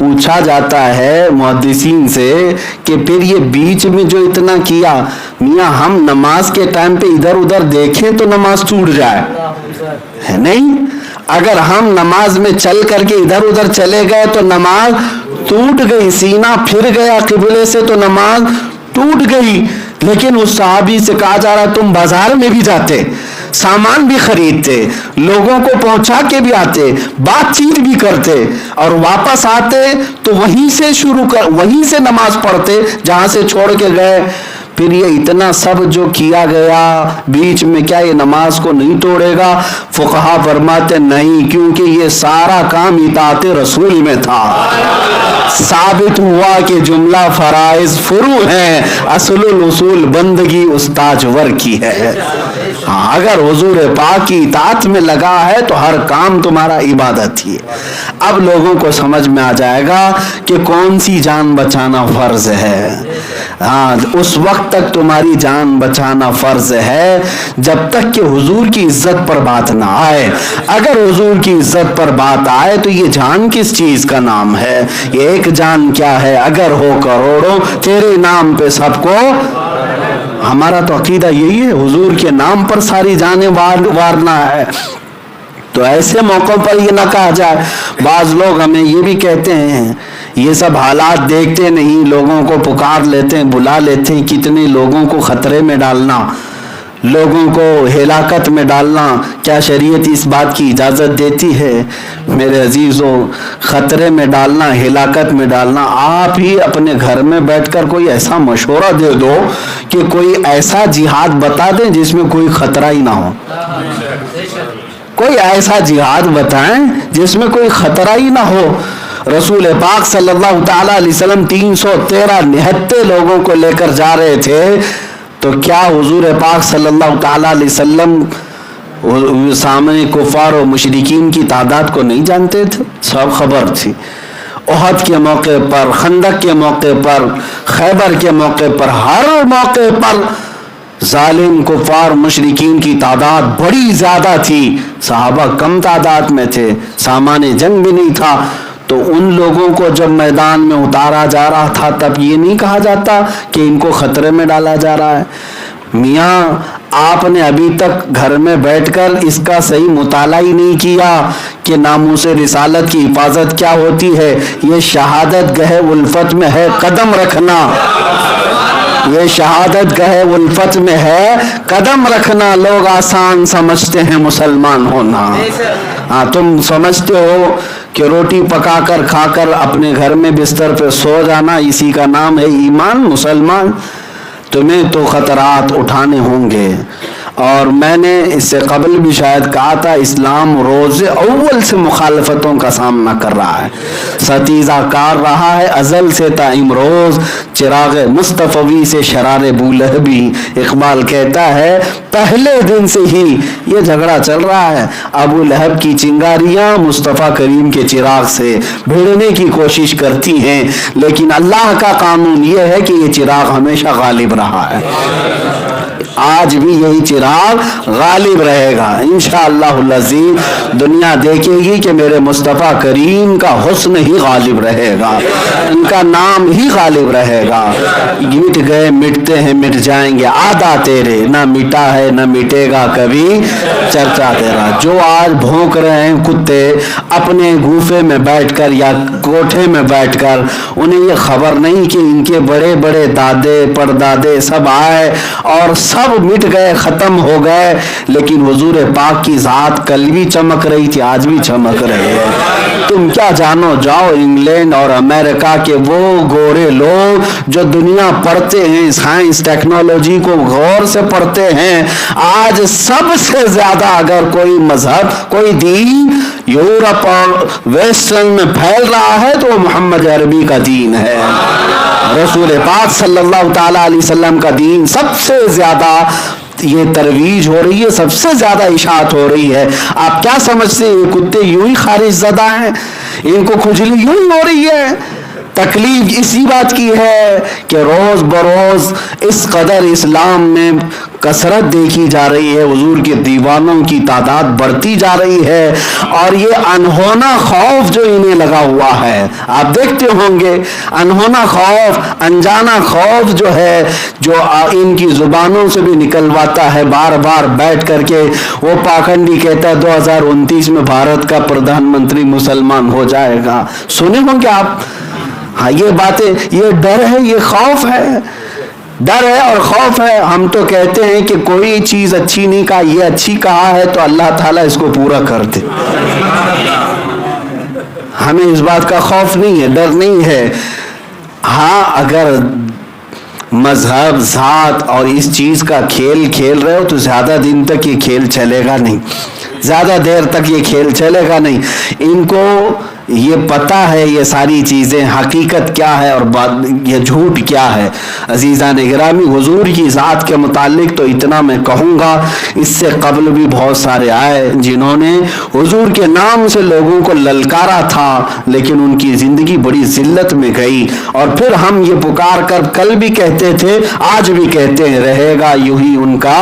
پوچھا جاتا ہے محدثین سے کہ پھر یہ بیچ میں جو اتنا کیا، میاں ہم نماز کے ٹائم پہ ادھر ادھر دیکھیں تو نماز ٹوٹ جائے، ہے نہیں؟ اگر ہم نماز میں چل کر کے ادھر ادھر چلے گئے تو نماز ٹوٹ گئی، سینہ پھر گیا قبلے سے تو نماز ٹوٹ گئی۔ لیکن اس صحابی سے کہا جا رہا تم بازار میں بھی جاتے، سامان بھی خریدتے، لوگوں کو پہنچا کے بھی آتے، بات چیت بھی کرتے، اور واپس آتے تو وہیں سے نماز پڑھتے جہاں سے چھوڑ کے گئے۔ پھر یہ اتنا سب جو کیا گیا بیچ میں، کیا یہ نماز کو نہیں توڑے گا؟ فقہا فرماتے نہیں، کیونکہ یہ سارا کام اطاعت رسول میں تھا۔ ثابت ہوا کہ جملہ فرائض فروع ہیں، اصل الاصول بندگی استاجور کی ہے۔ ہاں، اگر حضور پاک کی اطاعت میں لگا ہے تو ہر کام تمہارا عبادت ہی ہے۔ اب لوگوں کو سمجھ میں آ جائے گا کہ کون سی جان بچانا فرض ہے۔ ہاں، اس وقت تک تمہاری جان بچانا فرض ہے جب تک کہ حضور کی عزت پر بات نہ آئے۔ اگر حضور کی عزت پر بات آئے تو یہ جان کس چیز کا نام ہے؟ یہ ایک جان کیا ہے؟ اگر ہو کروڑوں تیرے نام پہ سب کو، ہمارا تو عقیدہ یہی ہے، حضور کے نام پر ساری جانیں وارنا ہے۔ تو ایسے موقعوں پر یہ نہ کہا جائے۔ بعض لوگ ہمیں یہ بھی کہتے ہیں، یہ سب حالات دیکھتے نہیں، لوگوں کو پکار لیتے ہیں، بلا لیتے ہیں، کتنے لوگوں کو خطرے میں ڈالنا، لوگوں کو ہلاکت میں ڈالنا، کیا شریعت اس بات کی اجازت دیتی ہے؟ میرے عزیزو، خطرے میں ڈالنا، ہلاکت میں ڈالنا، آپ ہی اپنے گھر میں بیٹھ کر کوئی ایسا مشورہ دے دو کہ کوئی ایسا جہاد بتا دیں جس میں کوئی خطرہ ہی نہ ہو۔ کوئی ایسا جہاد بتائیں جس میں کوئی خطرہ ہی نہ ہو۔ رسول پاک صلی اللہ تعالی علیہ وسلم 313 نہتے لوگوں کو لے کر جا رہے تھے، تو کیا حضور پاک صلی اللہ تعالی علیہ وسلم سامنے کفار و مشرکین کی تعداد کو نہیں جانتے تھے؟ سب خبر تھی۔ احد کے موقع پر، خندق کے موقع پر، خیبر کے موقع پر، ہر موقع پر ظالم کفار مشرکین کی تعداد بڑی زیادہ تھی، صحابہ کم تعداد میں تھے، سامان جنگ بھی نہیں تھا۔ تو ان لوگوں کو جب میدان میں اتارا جا رہا تھا تب یہ نہیں کہا جاتا کہ ان کو خطرے میں ڈالا جا رہا ہے؟ میاں، آپ نے ابھی تک گھر میں بیٹھ کر اس کا صحیح مطالعہ ہی نہیں کیا کہ ناموس رسالت کی حفاظت کیا ہوتی ہے۔ یہ شہادت گہ الفت میں ہے قدم رکھنا، یہ شہادت گہ الفت میں ہے قدم رکھنا۔ لوگ آسان سمجھتے ہیں مسلمان ہونا۔ ہاں، تم سمجھتے ہو کہ روٹی پکا کر کھا کر اپنے گھر میں بستر پہ سو جانا اسی کا نام ہے ایمان؟ مسلمان، تمہیں تو خطرات اٹھانے ہوں گے۔ اور میں نے اس سے قبل بھی شاید کہا تھا، اسلام روز اول سے مخالفتوں کا سامنا کر رہا ہے، ستیزہ کار رہا ہے ازل سے تا امروز، چراغ مصطفی سے شرار بولہبی۔ اقبال کہتا ہے پہلے دن سے ہی یہ جھگڑا چل رہا ہے، ابو لہب کی چنگاریاں مصطفیٰ کریم کے چراغ سے بھیڑنے کی کوشش کرتی ہیں، لیکن اللہ کا قانون یہ ہے کہ یہ چراغ ہمیشہ غالب رہا ہے، آج بھی یہی چراغ غالب رہے گا انشاءاللہ العزیز۔ دنیا دیکھے گی کہ میرے مصطفیٰ کریم کا حسن ہی غالب رہے گا، ان کا نام ہی غالب رہے گا۔ مٹ گئے مٹتے ہیں مٹ جائیں گے آدھا تیرے، نہ مٹا ہے نہ مٹے گا کبھی چرچا تیرا۔ جو آج بھونک رہے ہیں کتے اپنے گوفے میں بیٹھ کر یا کوٹھے میں بیٹھ کر، انہیں یہ خبر نہیں کہ ان کے بڑے بڑے دادے پردادے سب آئے اور سب مٹ گئے، ختم ہو گئے، لیکن حضور پاک کی ذات کل بھی چمک رہی تھی، آج بھی چمک رہی ہے۔ تم کیا جانو، جاؤ انگلینڈ اور امریکہ کے وہ گورے لوگ جو دنیا پڑھتے ہیں، سائنس ٹیکنالوجی کو غور سے پڑھتے ہیں، آج سب سے زیادہ اگر کوئی مذہب کوئی دین یورپ اور ویسٹرن میں پھیل رہا ہے تو وہ محمد عربی کا دین ہے، رسول پاک صلی اللہ تعالی علیہ وسلم کا دین سب سے زیادہ یہ ترویج ہو رہی ہے، سب سے زیادہ اشاعت ہو رہی ہے۔ آپ کیا سمجھتے ہیں یہ کتے یوں ہی خارج زدہ ہیں، ان کو کھجلی یوں ہی ہو رہی ہے؟ تکلیف اسی بات کی ہے کہ روز بروز اس قدر اسلام میں کثرت دیکھی جا رہی ہے، حضور کے دیوانوں کی تعداد بڑھتی جا رہی ہے، اور یہ انہونا خوف جو انہیں لگا ہوا ہے، آپ دیکھتے ہوں گے انہونا خوف، انجانا خوف جو ہے، جو ان کی زبانوں سے بھی نکلواتا ہے بار بار بیٹھ کر کے۔ وہ پاکھنڈی کہتا ہے 2029 میں بھارت کا پردھان منتری مسلمان ہو جائے گا، سنے ہوں گے آپ؟ ہاں، یہ باتیں، یہ ڈر ہے، یہ خوف ہے، ڈر ہے اور خوف ہے۔ ہم تو کہتے ہیں کہ کوئی چیز اچھی نہیں کہا، یہ اچھی کہا ہے تو اللہ تعالیٰ اس کو پورا کر دے۔ ہمیں اس بات کا خوف نہیں ہے، ڈر نہیں ہے۔ ہاں، اگر مذہب، ذات اور اس چیز کا کھیل کھیل رہے ہو تو زیادہ دن تک یہ کھیل چلے گا نہیں، زیادہ دیر تک یہ کھیل چلے گا نہیں۔ ان کو یہ پتہ ہے یہ ساری چیزیں حقیقت کیا ہے اور یہ جھوٹ کیا ہے۔ عزیزان گرامی، حضور کی ذات کے متعلق تو اتنا میں کہوں گا، اس سے قبل بھی بہت سارے آئے جنہوں نے حضور کے نام سے لوگوں کو للکارا تھا، لیکن ان کی زندگی بڑی ذلت میں گئی، اور پھر ہم یہ پکار کر کل بھی کہتے تھے، آج بھی کہتے ہیں، رہے گا یوں ہی ان کا۔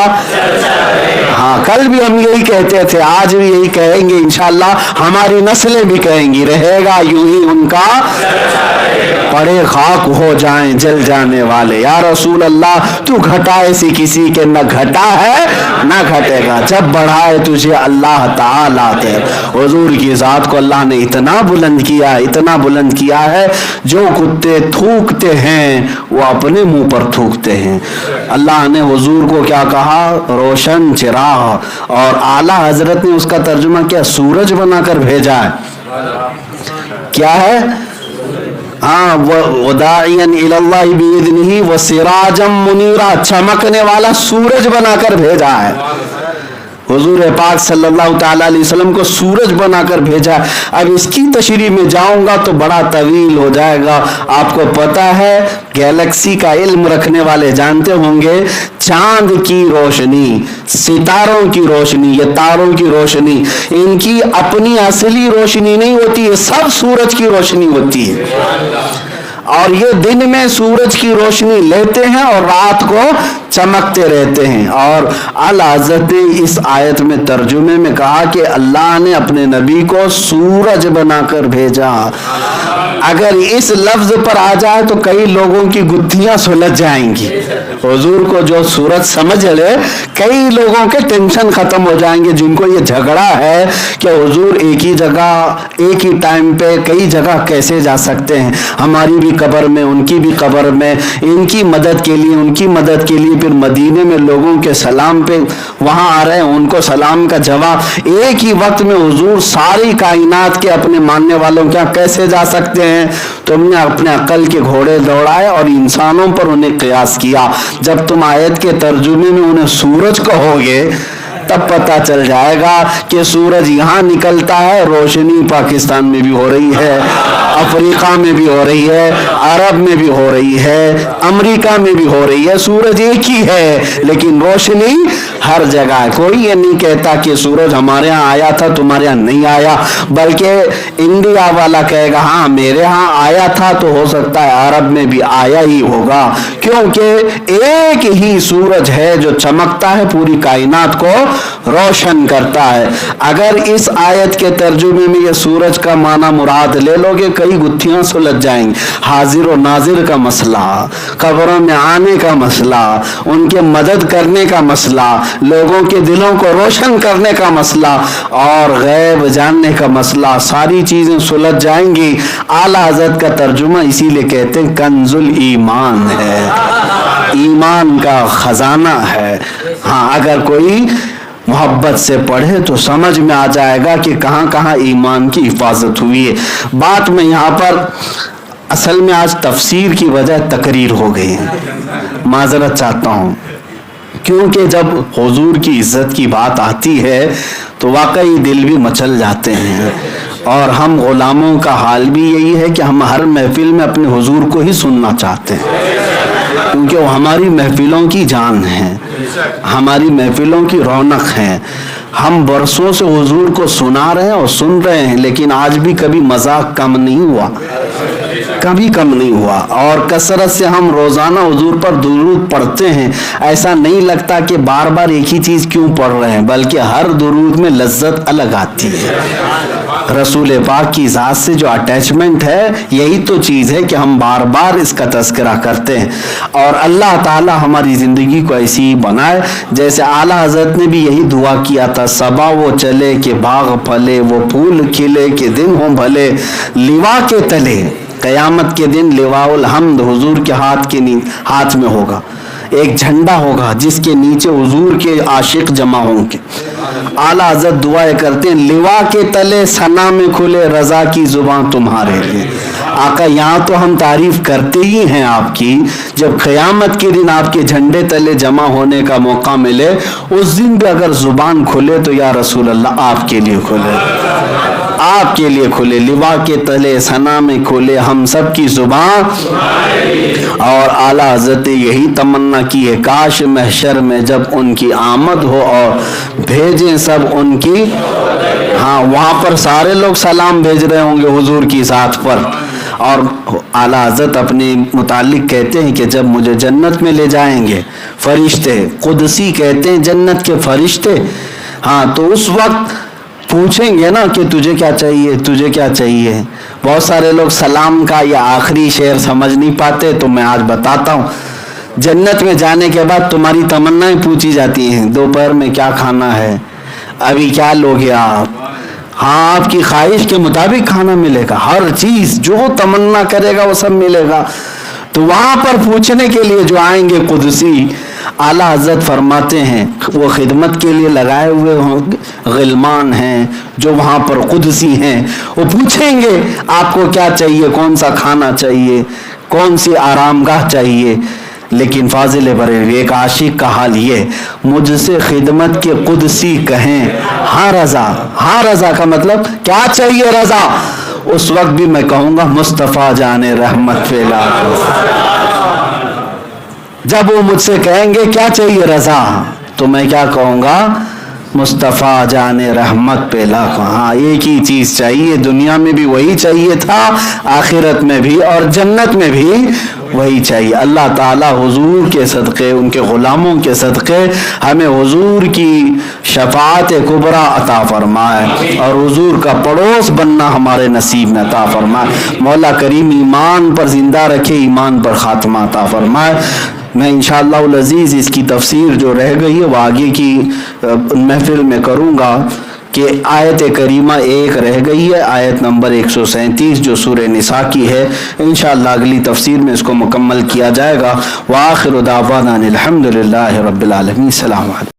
ہاں، کل بھی ہم یہی کہتے تھے، آج بھی یہی کہیں گے، انشاءاللہ ہماری نسلیں بھی کہیں گی، رہے گا یوں ہی ان کا، پڑے خاک ہو جائیں جل جانے والے۔ یا رسول اللہ، تو گھٹائے سی کسی کے نہ گھٹا ہے نہ گھٹے گا، جب بڑھائے تجھے اللہ تعالیٰ تے۔ حضور کی ذات کو اللہ نے اتنا بلند کیا، اتنا بلند کیا ہے، جو کتے تھوکتے ہیں وہ اپنے منہ پر تھوکتے ہیں۔ اللہ نے حضور کو کیا کہا؟ روشن چراغ، اور اعلیٰ حضرت نے اس کا ترجمہ کیا؟ سورج بنا کر بھیجا ہے۔ کیا ہے؟ ہاں، وَدَاعِيًا إِلَى اللَّهِ بِإِذْنِهِ وَسِرَاجًا مُنِيرًا، چمکنے والا سورج بنا کر بھیجا ہے۔ حضور پاک صلی اللہ تعالیٰ علیہ وسلم کو سورج بنا کر بھیجا۔ اب اس کی تشریح میں جاؤں گا تو بڑا طویل ہو جائے گا۔ آپ کو پتہ ہے، گیلیکسی کا علم رکھنے والے جانتے ہوں گے، چاند کی روشنی، ستاروں کی روشنی، یہ تاروں کی روشنی، ان کی اپنی اصلی روشنی نہیں ہوتی ہے، سب سورج کی روشنی ہوتی ہے، اور یہ دن میں سورج کی روشنی لیتے ہیں اور رات کو چمکتے رہتے ہیں۔ اور اعلیٰ حضرت نے اس آیت میں ترجمے میں کہا کہ اللہ نے اپنے نبی کو سورج بنا کر بھیجا۔ اگر اس لفظ پر آ جائے تو کئی لوگوں کی گتھیاں سلجھ جائیں گی۔ حضور کو جو سورج سمجھ لے، کئی لوگوں کے ٹینشن ختم ہو جائیں گے، جن کو یہ جھگڑا ہے کہ حضور ایک ہی جگہ ایک ہی ٹائم پہ کئی جگہ کیسے جا سکتے ہیں، ہماری بھی قبر میں، ان کی بھی قبر میں، ان کی مدد کے لیے، ان کی مدد کے لیے، پھر مدینے میں لوگوں کے سلام پہ وہاں آ رہے ہیں، ان کو سلام کا جواب ایک ہی وقت میں حضور ساری کائنات کے اپنے ماننے والوں کیا کیسے جا سکتے ہیں؟ تم نے اپنے عقل کے گھوڑے دوڑائے اور انسانوں پر انہیں قیاس کیا۔ جب تم آیت کے ترجمے میں انہیں سورج کہو گے تب پتہ چل جائے گا کہ سورج یہاں نکلتا ہے، روشنی پاکستان میں بھی ہو رہی ہے، افریقہ میں بھی ہو رہی ہے، عرب میں بھی ہو رہی ہے، امریکہ میں بھی ہو رہی ہے۔ سورج ایک ہی ہے لیکن روشنی ہر جگہ ہے۔ کوئی یہ نہیں کہتا کہ سورج ہمارے ہاں آیا تھا تمہارے ہاں نہیں آیا، بلکہ انڈیا والا کہے گا ہاں میرے ہاں آیا تھا تو ہو سکتا ہے عرب میں بھی آیا ہی ہوگا، کیونکہ ایک ہی سورج ہے جو چمکتا ہے، پوری کائنات کو روشن کرتا ہے۔ اگر اس آیت کے ترجمے میں یہ سورج کا معنی مراد لے لو گے، کئی گتھیاں سلجھ جائیں گی۔ حاضر و ناظر کا مسئلہ، قبروں میں آنے کا مسئلہ، ان کے مدد کرنے کا مسئلہ، لوگوں کے دلوں کو روشن کرنے کا مسئلہ، اور غیب جاننے کا مسئلہ، ساری چیزیں سلجھ جائیں گی۔ اعلیٰ حضرت کا ترجمہ اسی لیے کہتے ہیں کنز الایمان ہے، ایمان کا خزانہ ہے۔ ہاں، اگر کوئی محبت سے پڑھے تو سمجھ میں آ جائے گا کہ کہاں کہاں ایمان کی حفاظت ہوئی ہے۔ بات میں یہاں پر اصل میں آج تفسیر کی وجہ تقریر ہو گئی ہے، معذرت چاہتا ہوں، کیونکہ جب حضور کی عزت کی بات آتی ہے تو واقعی دل بھی مچل جاتے ہیں، اور ہم غلاموں کا حال بھی یہی ہے کہ ہم ہر محفل میں اپنے حضور کو ہی سننا چاہتے ہیں، کیونکہ وہ ہماری محفلوں کی جان ہیں، ہماری محفلوں کی رونق ہیں۔ ہم برسوں سے حضور کو سنا رہے ہیں اور سن رہے ہیں، لیکن آج بھی کبھی مذاق کم نہیں ہوا۔ کبھی کم نہیں ہوا، اور کثرت سے ہم روزانہ حضور پر درود پڑھتے ہیں، ایسا نہیں لگتا کہ بار بار ایک ہی چیز کیوں پڑھ رہے ہیں، بلکہ ہر درود میں لذت الگ آتی ہے۔ رسول پاک کی ذات سے جو اٹیچمنٹ ہے، یہی تو چیز ہے کہ ہم بار بار اس کا تذکرہ کرتے ہیں، اور اللہ تعالی ہماری زندگی کو ایسی ہی بنائے جیسے اعلیٰ حضرت نے بھی یہی دعا کیا تھا، صبا وہ چلے کہ باغ پھلے، وہ پھول کھلے کہ دن ہوں بھلے، لوا کے تلے، قیامت کے دن لواء الحمد حضور کے ہاتھ میں ہوگا، ایک جھنڈا ہوگا جس کے نیچے حضور کے عاشق جمع ہوں گے۔ اعلیٰ حضرت دعائیں کرتے ہیں، لوا کے تلے ثنا میں کھلے، رضا کی زباں تمہارے لیے۔ آقا یہاں تو ہم تعریف کرتے ہی ہیں آپ کی، جب قیامت کے دن آپ کے جھنڈے تلے جمع ہونے کا موقع ملے، اس دن بھی اگر زبان کھلے تو یا رسول اللہ آپ کے لیے کھلے، آپ کے لیے کھلے، لوا کے تلے ثنا میں کھلے ہم سب کی زبان۔ اور اعلیٰ حضرت یہی تمنا کی ہے، کاش محشر میں جب ان کی آمد ہو اور بھیجیں سب ان کی، ہاں وہاں پر سارے لوگ سلام بھیج رہے ہوں گے حضور کی ذات پر، اور اعلیٰ حضرت اپنے متعلق کہتے ہیں کہ جب مجھے جنت میں لے جائیں گے فرشتے، قدسی کہتے ہیں جنت کے فرشتے، ہاں تو اس وقت پوچھیں گے نا کہ تجھے کیا چاہیے، تجھے کیا چاہیے۔ بہت سارے لوگ سلام کا یا آخری شعر سمجھ نہیں پاتے، تو میں آج بتاتا ہوں۔ جنت میں جانے کے بعد تمہاری تمنائیں پوچھی جاتی ہیں، دوپہر میں کیا کھانا ہے، ابھی کیا لوگے آپ، ہاں آپ کی خواہش کے مطابق کھانا ملے گا، ہر چیز جو تمنا کرے گا وہ سب ملے گا۔ تو وہاں پر پوچھنے کے لیے جو آئیں گے قدسی، اعلیٰ حضرت فرماتے ہیں وہ خدمت کے لیے لگائے ہوئے ہوں غلمان ہیں جو وہاں پر قدسی ہیں، وہ پوچھیں گے آپ کو کیا چاہیے، کون سا کھانا چاہیے، کون سی آرام گاہ چاہیے۔ لیکن فاضل بریلوی ایک عاشق کا حال یہ، مجھ سے خدمت کے قدسی کہیں ہاں رضا، ہاں رضا کا مطلب کیا چاہیے رضا، اس وقت بھی میں کہوں گا مصطفیٰ جان رحمت پھیلا۔ جب وہ مجھ سے کہیں گے کیا چاہیے رضا، تو میں کیا کہوں گا، مصطفیٰ جان رحمت پہ لاکھوں، ہاں ایک ہی چیز چاہیے، دنیا میں بھی وہی چاہیے تھا، آخرت میں بھی اور جنت میں بھی وہی چاہیے۔ اللہ تعالیٰ حضور کے صدقے، ان کے غلاموں کے صدقے ہمیں حضور کی شفاعت کبریٰ عطا فرمائے اور حضور کا پڑوس بننا ہمارے نصیب میں عطا فرمائے۔ مولا کریم ایمان پر زندہ رکھے، ایمان پر خاتمہ عطا فرمائے۔ میں انشاءاللہ العزیز اس کی تفسیر جو رہ گئی ہے وہ آگے کی محفل میں کروں گا، کہ آیت کریمہ ایک رہ گئی ہے، آیت نمبر 137 جو سورہ نساء کی ہے، انشاءاللہ اگلی تفسیر میں اس کو مکمل کیا جائے گا۔ وآخر دعوانا الحمدللہ رب العالمین۔ السلام علیکم۔